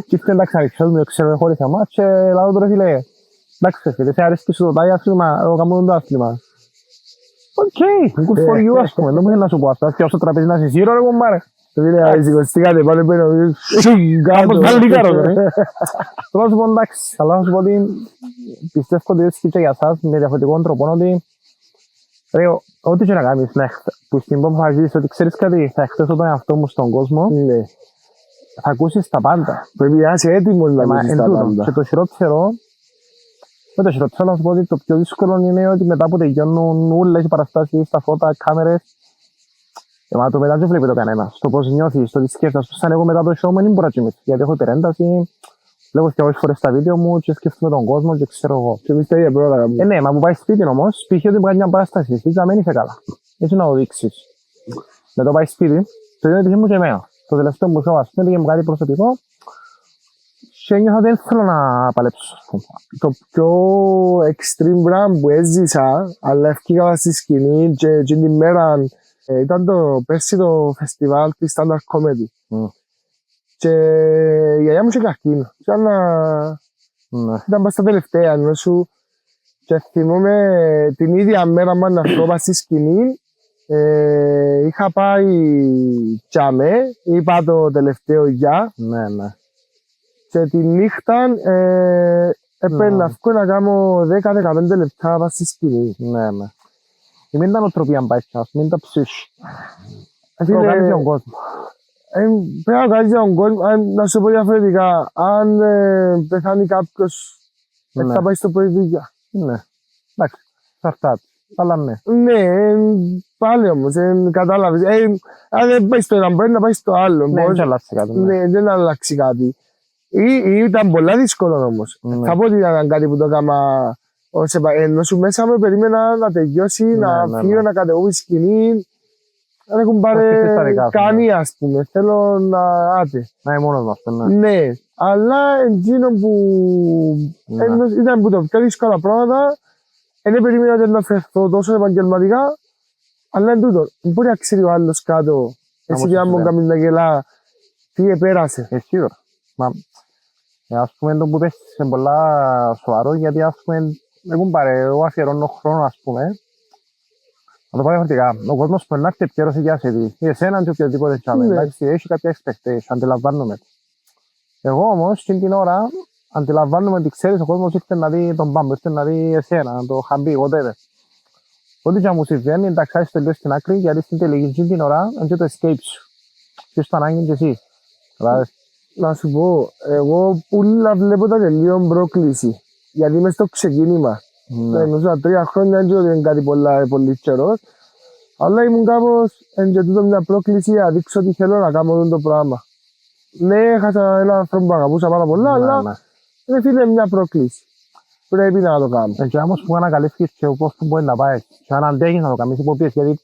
Και ήρθε εντάξει, αριξός μου, ξέρω, χωρίς αμά και λάδω τώρα φίλε, εντάξει, φίλε, σε αρέσει και σου το τάει άθλημα, εγώ κάνω το άθλημα. Οκ, good for you, ας πούμε, δεν μου να σου πω αυτό, και όσο τραπέζι να συζήρω, ρε κομπάρε. Σηκωστήκατε πάλι πέρα, κάπως πάλι κάρω, ρε. Θέλω να σου πω εντάξει, αλλά να σου πω ότι πιστεύω ότι έτσι και για εσάς με διαφορετικών τρόπων ότι ρε, ό,τι και να κάνεις, που στην που αποφασίζεις ότι ξέρεις κάτι, θα εκθέσω τον εαυτό μου στον κόσμο, θα ακούσεις τα πάντα. Πρέπει να είσαι έτοιμος να ακούσεις τα πάντα. Και το χειρότερο, να σου πω ότι το πιο δύσκολο είναι ότι μετά που τελειώνουν όλες οι παραστάσεις, τα φώτα, κάμερες, μα το μετά δεν βλέπει το κανένας. Το πώς νιώθεις, το τι σκέφτεσαι, σαν εγώ μετά το show μου δεν μπορώ να κοιμηθώ, γιατί έχω υπερένταση. Λέγω και όλες φορές στα βίντεο μου και σκέφτομαι τον κόσμο και ξέρω εγώ. Και εμείς τα ίδια πρώτα κάνουμε. Ναι, μα που πάει σπίτι όμως, π.χ. ότι μου κάνει μια παράσταση, εσύ να μην είσαι καλά. Έτσι να το δείξεις. Με το πάει σπίτι, το ίδιο έτυχε μου και εμένα. Το τελευταίο μου show, ας πούμε, έτυχε μου κάτι προσωπικό και νιώθω ότι δεν θέλω να παλέψω. Το πιο extreme brand που έζησα, αλλά ευκήγα στη σκηνή και την μέρα ήταν το πέρσι το φεστιβάλ της stand-up comedy. Και η γιαγιά μου είχε καρκίνο. Ήταν πας στα τελευταία ενώ σου. Και θυμόμαι την ίδια μέρα μου να φύγω στη σκηνή. Είχα πάει τσάμε, είπα το τελευταίο γεια. Και τη νύχτα έπαιρνα να φύγω να κάνω 10-15 λεπτά πας στη σκηνή. Μην ήταν οτροπία αν πάει τσάς, μην τα ψήσεις. Προκάνεις τον κόσμο. Πρέπει να κάνεις τον κόσμο, να σου πω διαφορετικά, αν πεθάνει κάποιος, θα πάει στο προειδικιά. Ναι, εντάξει, σαρτάται, αλλά ναι. Ναι, πάλι όμως, κατάλαβες. Αν δεν πάει στο ένα μπορεί να πάει στο άλλο. Ναι, δεν αλλάξει κάτι. Ναι, δεν αλλάξει κάτι. Ήταν πολλά δύσκολο όμως. Θα πω ότι ήταν κάτι που το έκανα, ενώ σου μέσα με περίμενα να τελειώσει, να φύγω, να κατεβώ στη σκηνή. Δεν έχουν πάρει κάνει, ας πούμε. Θέλω να άτε. Να είμαι μόνος μας. Ναι, αλλά εκείνο που ήταν που το πιο δύσκολα πράγματα, δεν περίμενα να φερθώ τόσο επαγγελματικά, αλλά είναι τούτο. Δεν μπορεί να ξέρει ο άλλος κάτω, εσύ και αν μου κάνει να γελά, τι επέρασε. Σίγουρα. Μα, ας πούμε, το που πες είναι πολλά σοβαρό, γιατί ας πούμε, εγώ αφιερώνω χρόνο, ας πούμε, να το πω διαφορετικά. Ο κόσμος που να έρθει επικαιρώσει για σε δει, ή εσέναν και οποιοδήποτε τσάμε, εντάξει, έχει κάποια expectation, αντιλαμβάνομαι. Εγώ όμως, την ώρα, αντιλαμβάνομαι ότι ξέρεις, ο κόσμος ήρθε να δει τον Πάμπο, ήρθε να δει εσένα, το χαμπί, whatever. Ό,τι και αν μου συμβαίνει, εντάξει, άρχισε τελείως στην άκρη, γιατί στην τελική την ώρα, αν και το escape σου. Ποιος το ανάγκη και εσύ. Να σου πω, εγώ πουλά βλέπω τα τελείω πρόκληση. Γιατί είμαι στο ξεκίνημα. Νομίζω 3 χρόνια δεν είναι κάτι πολύ καιρό. Αλλά ήμουν κάπως εντζετούτο μια πρόκληση να δείξω ότι θέλω να κάνω αυτό το πράγμα. Ναι, έχασα έναν άνθρωπο που αγαπούσα πάρα πολλά, αλλά είναι φίλε μια πρόκληση. Πρέπει να το κάνω. Και όμως που ανακαλύφθηκες και πώς που μπορεί να πάει. Και αν αντέχεις να το κάνεις υποπίεση, γιατί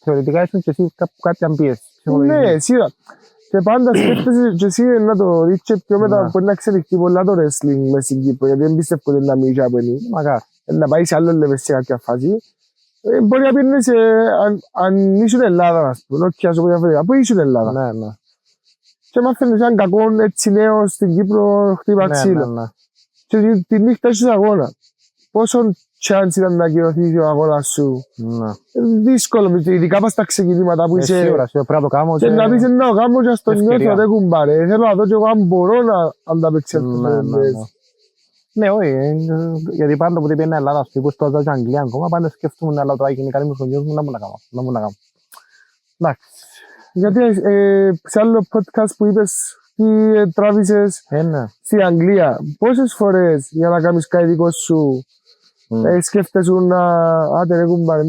θεωρητικά ήσουν και εσύ κάποια πίεση. Ναι, σίγουρα. Και πάντα σκέφτεσαι και εσύ να το δεις και πιο μετά μπορεί να εξελιχθεί πολλά το wrestling μες στην Κύπρο, γιατί δεν πιστεύω ότι να μην είχε από εκεί. Να πάει σε άλλο level σε κάποια φάση. Μπορεί να πίνεις αν ήσουν Ελλάδα, ας πούμε, όχι ας πω διαφορετικά, πού ήσουν Ελλάδα. Ναι. Και μάθαινες έναν κακό έτσι νέο στην Κύπρο χτύπα ξύλο. Και τη νύχτα είσαι αγώνα. Πόσο chance ήταν να ακυρωθεί ο αγώνας σου. Δύσκολο, ειδικά πας στα ξεκινήματα που είσαι. Σίγουρα, πρέπει να το κάνω. Και να πεις να το κάνω και ας το νιώθω, δεν κουμπάρε. Θέλω να δω και εγώ αν μπορώ να ανταπεξέλθω. Ναι, όχι, γιατί πάντα που πήγαινε στην Ελλάδα, που στο Αζά και Αγγλία ακόμα, πάντα σκέφτομαι να τώρα γίνει καλή μου χρονιούς μου, να μου να κάνω. Εντάξει. Γιατί σε άλλο podcast που είπες τι τράβησες στην Αγγλία, πόσες φορές για να κάνεις κάτι δικό σου σκέφτεσαι να άντε ρε κουμπάρε,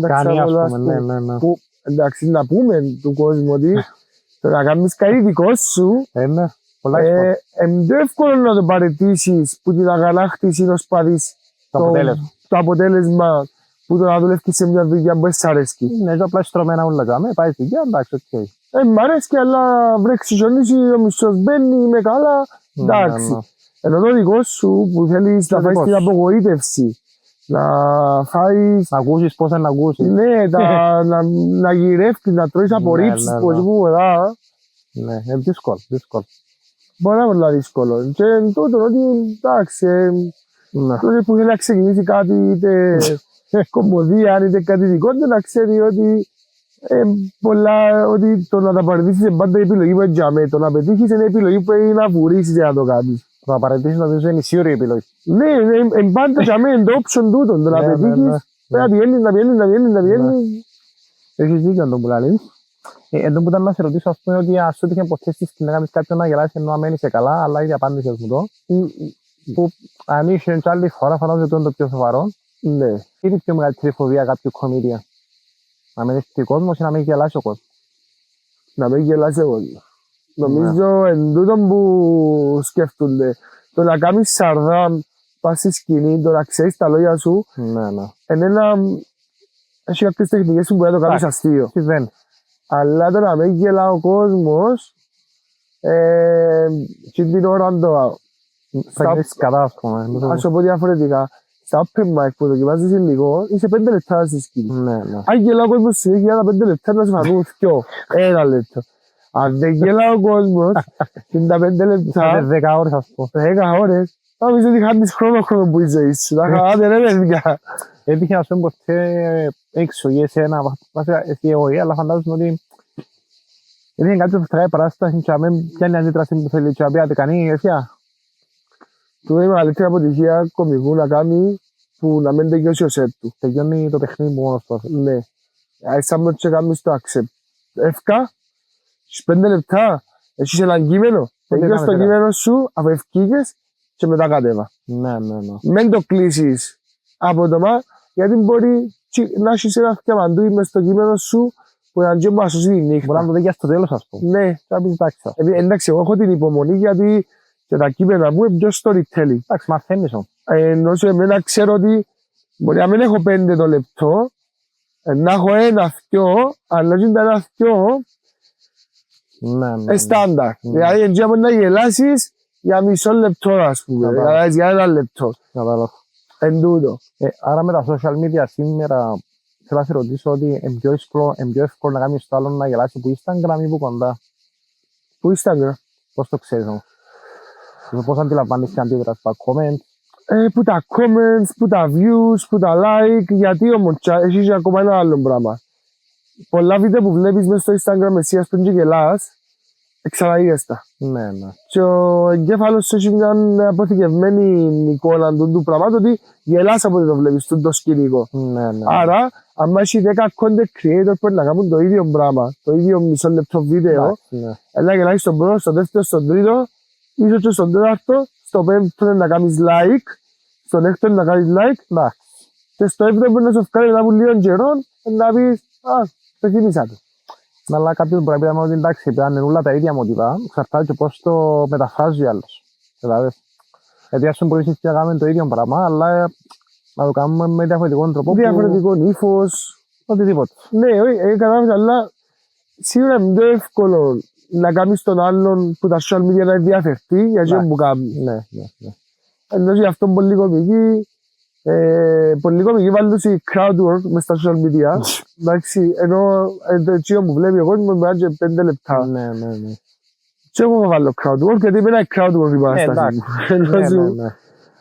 εντάξει να πούμε του κόσμου ότι να κάνεις κάτι δικό σου είναι πιο εύκολο να το παραιτήσεις που την αγανάκτηση να σπαθείς το αποτέλεσμα που το να δουλεύεις σε μια δουλειά που σε αρέσκει. Είναι έτσι απλά στρωμένα όλα τα πάει στη δουλειά, εντάξει, οκ. Μ' αρέσκει, αλλά βρέξει ζωνίσει, ο μισθός μπαίνει, είμαι καλά, εντάξει. Ενώ το δικό σου που θέλεις να φάεις την απογοήτευση, να φάεις... Να ακούσεις πώς να ακούσεις. Ναι, να γυρεύεις, να τρώεις απορρίψεις, πώς που μετά. Ναι, είναι δύσκολο. Μπορεί να είναι πολύ δύσκολο. Και τότε ότι εντάξει, τότε που θέλει να ξεκινήσει κάτι, είτε κομμωδία, είτε κάτι δικό, να ξέρει ότι ότι το να τα παραιτήσεις είναι πάντα η επιλογή που έχει. Το να πετύχεις είναι η επιλογή που έχει να βουρίσεις για να το κάνεις. Το να παραιτήσεις νομίζω είναι η σίγουρη επιλογή. Ναι, είναι πάντα για μένα το option τούτο. Το να πετύχεις, πρέπει να πιένεις. Έχεις δίκιο να τον πουλάλεις. Εδώ που ήταν να σε ρωτήσω, ας πούμε, ότι ας σου έτυχε ποτέ στη σκηνή να κάνεις κάποιον να γελάσει ενώ αμένεις καλά, αλλά ήδη απάντησες μου το. Που αν είσαι και άλλη φορά, φαντάζομαι ότι είναι το πιο σοβαρό. Ναι. Είναι η πιο μεγαλύτερη φοβία κάποιου κομμίδια. Να μην έχει κόσμο ή να μην γελάσει ο κόσμος. Να μην γελάσει ο κόσμος. Νομίζω εν τούτο που σκέφτονται. Το να κάνεις σαρδάμ, πας στη σκηνή, το να ξέρεις τα λόγια σου. Είναι ένα... Έχει κάποιες τεχνικές που μπορεί να το κάνεις αστείο. Αλλά το να μην γελά ο κόσμος, και την ώρα το... Θα γίνεις κατά, ας πούμε. Ας το πω διαφορετικά. Στα open mic που δοκιμάζεις υλικό, είσαι 5 λεπτά στη σκηνή. Αν γελά ο κόσμος συνέχεια, τα 5 λεπτά να σε φανούν 1 λεπτό. Αν δεν γελά ο κόσμος, είναι τα 5 λεπτά. Είναι 10 ώρες, ας πω. 10 ώρες. Νομίζω ότι χάνεις χρόνο που είσαι είσαι. Να χαλάτε ρε παιδιά. Έτυχε να σου πω ποτέ έξω ή εσένα, εσύ όχι, αλλά φαντάζομαι ότι είναι κάτι που φτράει παράσταση και αμέ πιάνει αντίδραση που θέλει και απειάτε κανεί, εφιά. Του είναι η μεγαλύτερη αποτυχία κομικού να κάνει που να μην τελειώσει ο σετ του. Τελειώνει το παιχνίδι που μόνος του. Ναι. Σαν να και κάνεις το accept. Εύκα, στις 5 λεπτά, έχεις έναν κείμενο. Τελειώσεις το κείμενο σου, αφού ευκήγες και μετά κατέβα. Ναι. Μην το κλείσεις απότομα, γιατί μπορεί να έχεις ένα φτιαμαντούι μες στο κείμενο σου που να μην μας σώσει τη νύχτα. Μπορεί να το δει και στο τέλος, ας πούμε. Ναι. Εντάξει, εγώ έχω την υπομονή γιατί και τα κείμενα μου είναι πιο storytelling. Εντάξει, μαθαίνεις όμως. Ενώ σε εμένα ξέρω ότι μπορεί να μην έχω 5 το λεπτό, να έχω 1-2, αλλά είναι τα 1-2 στάνταρ. Δηλαδή έτσι μπορεί να γελάσεις για μισό λεπτό, ας πούμε. Για 1 λεπτό. Εν τούτο. Άρα με τα social media σήμερα θέλω να σε ρωτήσω ότι είναι πιο εύκολο να κάνεις το άλλο να γελάσει που Instagram ή που κοντά. Πού Instagram. Πώς το ξέρεις όμως. Πώς αντιλαμβάνεις και αντίδραση στα comment. Που τα comments, που τα views, που τα like. Γιατί όμως έχεις και ακόμα ένα άλλο πράγμα. Πολλά βίντεο που βλέπεις μέσα στο Instagram εσύ ας πούμε και γελάς, ξαναείδες τα. Ναι, ναι. Και ο εγκέφαλος σου έχει μια αποθηκευμένη εικόνα του πράγματος ότι γελάς από το βλέπεις το σκηνικό. Ναι, ναι. Άρα, αν έχει 10 content creator που να κάνουν το ίδιο πράγμα, το ίδιο μισό λεπτό βίντεο, Ναι. έλα γελάεις στον πρώτο, στον δεύτερο, στον τρίτο, ίσως και στον τέταρτο, στο πέμπτο να κάνεις like, στον έκτο να κάνεις like, Εντάξει. και στο έβδομο να σου βγάλει ένα λίγο καιρό να πεις, το θυμίσα του. Αλλά κάποιος μπορεί να πει ότι εντάξει, αν είναι όλα τα ίδια μοτιβά, εξαρτάται και πώς το μεταφράζει ο άλλος. Δηλαδή, γιατί ας πούμε μπορείς να κάνουμε το ίδιο πράγμα, αλλά να το κάνουμε με διαφορετικό τρόπο. Διαφορετικό ύφος. Οτιδήποτε. Ναι, όχι, κατάλαβες, αλλά σίγουρα είναι πιο εύκολο να κάνεις τον άλλον που τα social media να ενδιαφερθεί για αυτό που κάνει. Ναι, ναι, ναι. Ενώ γι' αυτό πολλοί κομικοί βάλουν οι crowd work μες στα social media. Εντάξει, ενώ το τσίο που βλέπει εγώ είμαι μέσα και 5 λεπτά. Ναι, ναι, ναι. Και εγώ θα βάλω crowd work γιατί είμαι ένα crowd work η παράσταση μου. Ναι, ναι, ναι.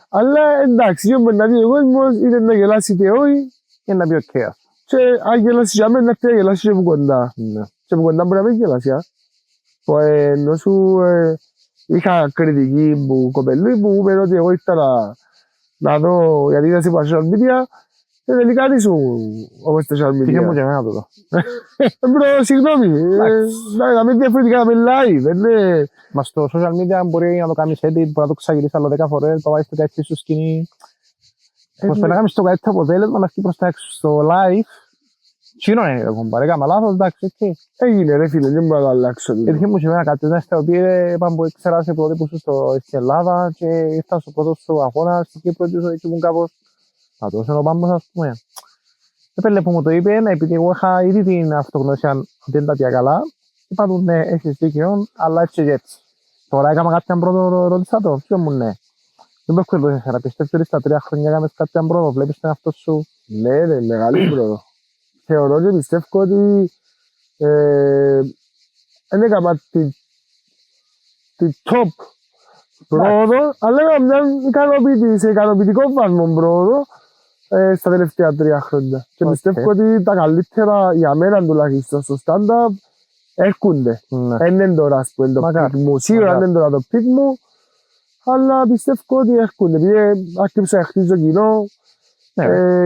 Αλλά εντάξει, και μπορεί να δει ο κόσμος είτε να γελάσει είτε όχι. Και να πει οκ. Και αν γελάσει για μένα, να γελάσει και από κοντά. Ναι. Και από κοντά μπορεί να μην γελάσει. Ενώ σου είχα κριτική που κοπελού που μου είπε ότι εγώ ήθελα να δω γιατί είδα σε social media και τελικά τι σου όπως τα social media. Τι και μου και εμένα τούτο. Μπρο, συγγνώμη, να μην διαφορετικά με live. Μα στο social media μπορεί να το κάνεις edit, μπορεί να το ξαγυρίσεις άλλο 10 φορές, το βάζεις το κάτι στο σκηνή. Πώς πρέπει να κάνεις το καλύτερο αποτέλεσμα να βγει προς τα έξω στο live. Τσίνο είναι, εγώ παρέκαμα λάθος, εντάξει, οκ. Έγινε ρε φίλε, δεν μπορώ να το αλλάξω. Γιατί μου σημαίνει κάτι, να είστε ότι είπαμε που ήξερα σε πρώτη που είσαι στην Ελλάδα και ήρθα στο πρώτο σου αγώνα στην Κύπρο και ήσουν κάπως να το ο Πάμπος, ας πούμε. Επέλε που μου το είπε, επειδή εγώ είχα ήδη την αυτογνωσία ότι είναι τα πια καλά, είπα του ναι, έχεις δίκαιο, αλλά έτσι και έτσι. Τώρα έκανα κάποιον πρώτο ρώτησα το, ποιο μου ναι. Δεν peux κρύβω σε πιστεύω ότι στα 3 χρόνια έκανες κάποιον πρώτο, βλέπεις τον εαυτό σου. Ναι, ναι, μεγάλη πρώτο. Θεωρώ και πιστεύω ότι δεν έκανα τη top πρόοδο, αλλά έκανα μια ικανοποιητικό βαθμό πρόοδο στα τελευταία 3 χρόνια. Και πιστεύω ότι τα καλύτερα για μένα τουλάχιστον στο stand-up έρχονται. Είναι τώρα ας πούμε το πικ μου, σίγουρα είναι τώρα το πικ μου, αλλά πιστεύω ότι έρχονται. Επειδή άρχισα να χτίζω κοινό,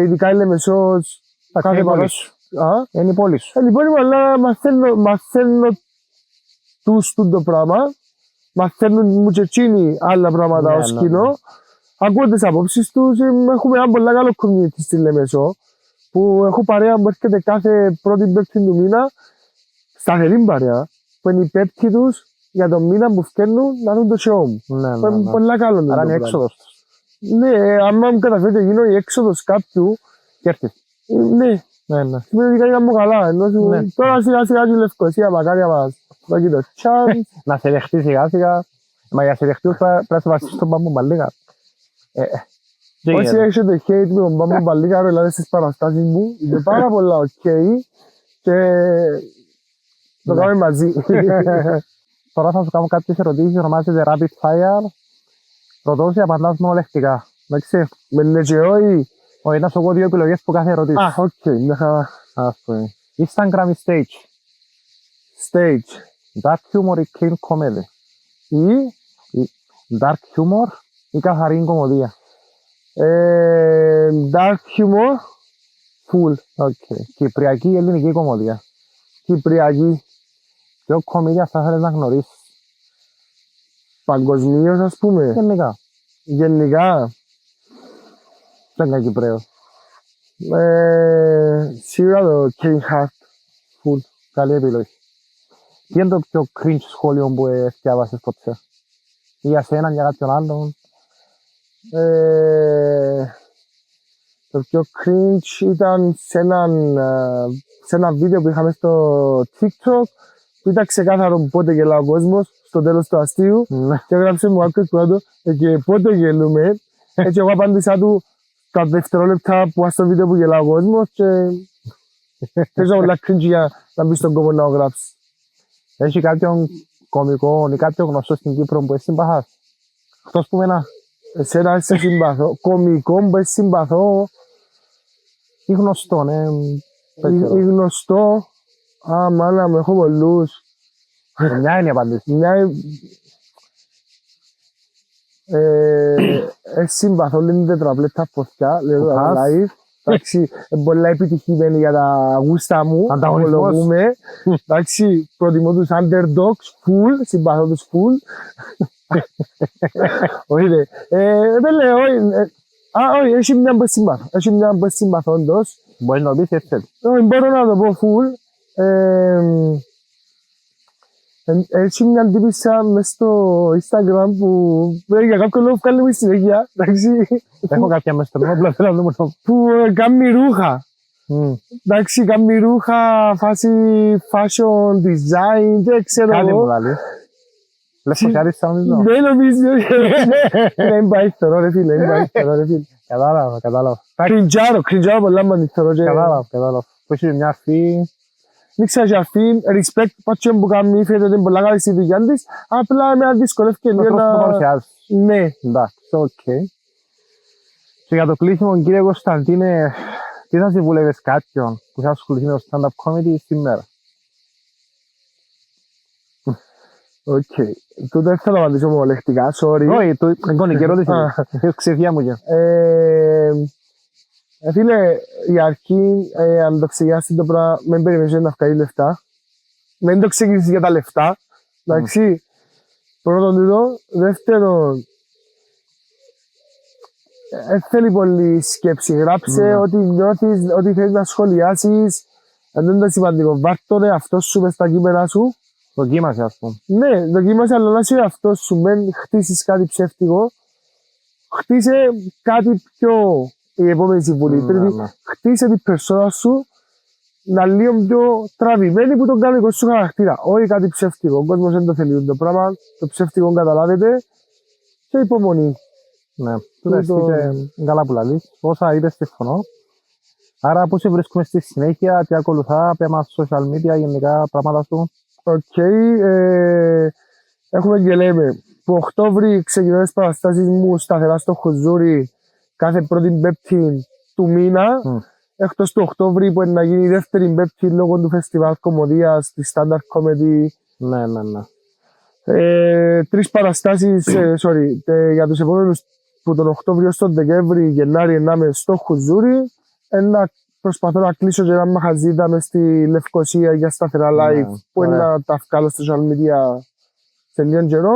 ειδικά είναι Μεσός, κάθε παρός. Είναι η πόλη σου. Είναι η πόλη μου, αλλά μαθαίνω τους το πράγμα. Μαθαίνουν μου και εκείνοι άλλα πράγματα ως κοινό. Ακούω τις απόψεις τους. Έχουμε ένα πολύ καλό community στη Λεμεσό. Που έχω παρέα που έρχεται κάθε πρώτη πέμπτη του μήνα. Σταθερή παρέα. Που είναι η πέμπτη τους για τον μήνα που φταίνουν να δουν το show μου. Είναι πολύ καλό. Άρα είναι η έξοδος τους. Ναι, άμα μου καταφέρει να γίνω η έξοδος κάποιου. Και έρθει. Ναι. Σημαίνει ότι κάνει μου καλά, τώρα σιγά σιγά και η Λευκοσία, μακάρι να μας δώσει το chance. Να σε δεχτεί σιγά σιγά, μα για να σε δεχτεί πρέπει να σε βασίσεις στον Πάμπο Μπαλίγα. Όσοι έχετε hate με τον Πάμπο Μπαλίγα, δηλαδή στις παραστάσεις μου, είναι πάρα πολλά ok και το κάνουμε μαζί. Τώρα θα σου κάνω κάποιες ερωτήσεις, ονομάζεται Rapid Fire. Ρωτώ σε απαντάς μονολεκτικά. Με ναι και όχι. Όχι, να σου πω 2 επιλογές που κάθε ερωτήση. Οκ, μια χαρά. Ας πούμε. Instagram ή stage. Stage. Dark humor ή clean comedy. Dark humor ή καθαρή κομμωδία. Dark humor. Full. Κυπριακή ή ελληνική κομμωδία. Κυπριακή. Ποιο κομμωδία θα ήθελες να γνωρίσεις. Παγκοσμίως ας πούμε. Γενικά. Δεν είναι Κυπρέο. Σίγουρα το King Hart. Full. Καλή επιλογή. Τι είναι το πιο cringe σχόλιο που διάβασες ποτέ. Ή για σένα, για κάποιον άλλον. Το πιο cringe ήταν σε ένα βίντεο που είχαμε στο TikTok που ήταν ξεκάθαρο πότε γελά ο κόσμος στο τέλος του αστείου και έγραψε μου άκρη κάτω και πότε γελούμε. Έτσι εγώ απάντησα του τα δευτερόλεπτα που στο βίντεο που γελά ο κόσμος και παίζω όλα cringe για να μπει στον κόπο να το γράψει. Έχει κάποιον κωμικό ή κάποιον γνωστό στην Κύπρο που εσύ συμπαθάς? Εκτός που μένα. Εσένα εσύ συμπαθώ. Κωμικό που εσύ συμπαθώ. Ή γνωστό, ναι. Ή γνωστό. Α, μάνα μου, έχω πολλούς. Μια είναι η απάντηση. Συμπαθώ την τετραπλέτα φωτιά, λέω το live. Εντάξει, πολλά επιτυχημένη για τα γούστα μου. Ανταγωνισμός. Εντάξει, προτιμώ τους underdogs, full, συμπαθώ τους full. Όχι ρε, δεν λέω, όχι, έχει μια που συμπαθώ. Έχει μια που συμπαθώ όντως. Μπορείς να το πεις έτσι. Όχι, μπορώ να το πω full. Έχει μια τύπισσα μες στο Instagram που για κάποιο λόγο βγάλει με συνέχεια, εντάξει. Έχω κάποια μες στο νόμο, απλά θέλω να δούμε το. Που κάνει ρούχα. Εντάξει, κάνει ρούχα, φάση fashion design, δεν ξέρω Κάτι μου εγώ. λάλλει. Λες πως άριστα νομίζω. Δεν νομίζω. Δεν πάει θωρώ ρε φίλε, δεν πάει θωρώ ρε φίλε. Κατάλαβα. Κριντζάρω πολλά μάτι θωρώ. Κατάλαβα. Που έχει μια αφή. Δεν ξέρω και αυτή, respect πάτσιο που κάνει, φαίνεται ότι είναι πολλά καλή στη δουλειά της, απλά με δυσκολεύει Το λίγο τρόπο που να... παρουσιάζεις. Ναι. Εντάξει, οκ. Και για το κλείσιμο, κύριε Κωνσταντίνε, τι θα συμβουλεύεις κάποιον που θα ασχοληθεί με το stand-up comedy σήμερα? Οκ. Τούτο δεν θέλω να απαντήσω μονολεκτικά, sorry. Όχι, το εικόνικη ερώτηση. Ξεφιά μου και. Φίλε, η αρχή, αν το ξεκινήσει το πράγμα, μην περιμένεις να βγάλει λεφτά. Μην το ξεκινήσεις για τα λεφτά. Εντάξει. Πρώτον τούτο. Δεύτερον, θέλει πολύ σκέψη. Γράψε ό,τι νιώθεις, ό,τι θέλεις να σχολιάσεις. Αν δεν είναι σημαντικό, βάρτο ρε αυτό σου μες στα κείμενα σου. Δοκίμασε, ας πούμε. Ναι, δοκίμασε, αλλά να είσαι αυτό σου. Μην χτίσεις κάτι ψεύτικο. Χτίσε κάτι πιο. Η επόμενη συμβουλή. Χτίσε την περσόνα σου να λίγο πιο τραβημένη που τον κανονικό σου χαρακτήρα. Όχι κάτι ψεύτικο. Ο κόσμος δεν το θέλει το πράγμα. Το ψεύτικο καταλάβετε. Και υπομονή. Ναι, τουλάχιστον καλά που λαλείς. Όσα είπες συμφωνώ. Άρα πού σε βρίσκουμε στη συνέχεια, τι ακολουθά, πέμα social media, γενικά πράγματα σου. Οκ. Έχουμε και λέμε. Που Οκτώβρη ξεκινώ τις παραστάσεις μου σταθερά στο Χουζούρι κάθε πρώτη Πέμπτη του μήνα. Εκτός του Οκτώβρη που είναι να γίνει η δεύτερη Πέμπτη λόγω του φεστιβάλ κομμωδίας, τη Standard Comedy. Ναι. Τρεις παραστάσεις, για τους επόμενους που τον Οκτώβριο στον Δεκέμβρη, Γενάρη, ενάμε στο Χουζούρι. Προσπαθώ να κλείσω και ένα μαχαζίδα μες στη Λευκοσία για σταθερά live που είναι να τα βγάλω στο social media σε λίγο καιρό.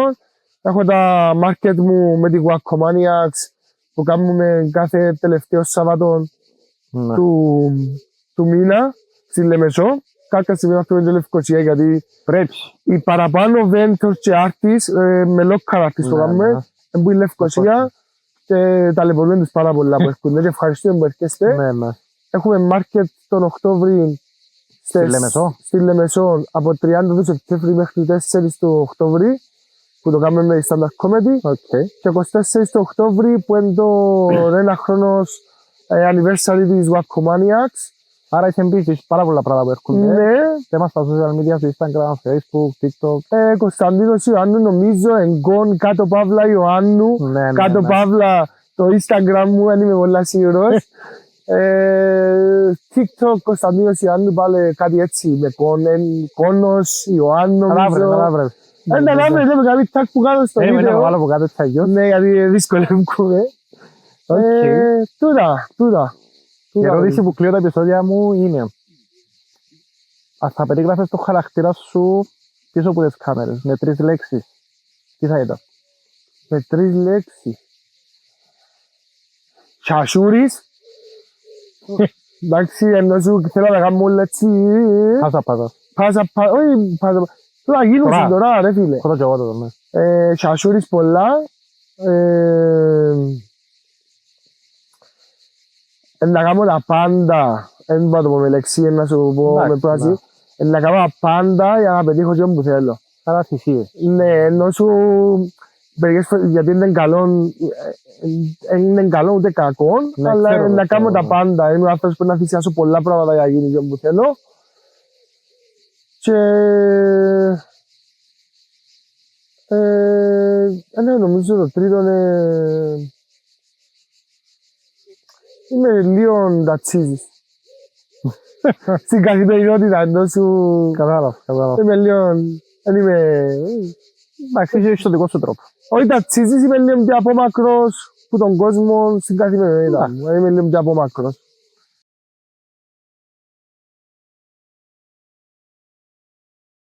Έχω τα market μου με τη Wacomaniacs που κάνουμε κάθε τελευταίο Σαββάτο του μήνα στη Λεμεσό. Κάποια στιγμή αυτό είναι Λευκοσία γιατί πρέπει. Οι παραπάνω vendors και artists με local artists το κάνουμε που είναι Λευκοσία και ταλαιπωρούμε τους πάρα πολλά που έρχονται και ευχαριστούμε που έρχεστε. Έχουμε market τον Οκτώβρη στη Λεμεσό από 30 του Σεπτέμβρη μέχρι 4 του Οκτώβρη που το κάνουμε με Standard Comedy και 24 του Οκτώβρη που είναι το ένα χρόνος anniversary της Wacomaniacs. Άρα έχει εμπίσεις πάρα πολλά πράγματα που έρχονται. Ναι. Θέμα στα social media, στο Instagram, Facebook, TikTok. Κωνσταντίνος Ιωάννου νομίζω, εγκόν κάτω παύλα Ιωάννου, κάτω παύλα το Instagram μου, αν είμαι πολλά σίγουρος. TikTok Κωνσταντίνος Ιωάννου πάλι κάτι έτσι με κόνος Ιωάννου νομίζω. Καταλάβρε, λέμε κάτι τάκ που κάνω στο βίντεο. Είναι μεγάλο από κάτω τσαγιός. Ναι, γιατί δυσκολεύουμε. Τούτα. Η ερώτηση που κλείω τα επεισόδια μου είναι αν θα περίγραφες το χαρακτήρα σου πίσω από τις κάμερες με 3 λέξεις, τι θα ήταν? Με 3 λέξεις. Τσασούρης. Εντάξει, ενώ σου θέλω να κάνω όλα έτσι. Πάσα. Όχι πάσα. Τώρα γίνουν τώρα ρε φίλε. Κότα και εγώ το ναι. Τσασούρης πολλά. Να κάνω τα πάντα. Δεν μπορώ να το πω με λεξί, να σου πω με πράση. Να κάνω τα πάντα για να πετύχω και όπου θέλω. Άρα θυσίες. Ναι, ενώ σου γιατί δεν είναι καλό, είναι καλό ούτε κακό, Ναι, αλλά ξέρω, να κάνω ξέρω. τα πάντα. Είμαι άνθρωπος που να θυσιάσω πολλά πράγματα για να γίνει αυτό που θέλω. Και ναι, νομίζω το τρίτο είναι είμαι λίγο τατσίζης. Στην καθημερινότητα εντός σου Κατάλαβα. είμαι λίγο, δεν είμαι, Εντάξει, έχεις το δικό σου τρόπο. όχι τατσίζης, είμαι λίγο πιο απόμακρος που τον κόσμο στην καθημερινότητα μου. Είμαι λίγο πιο απόμακρος.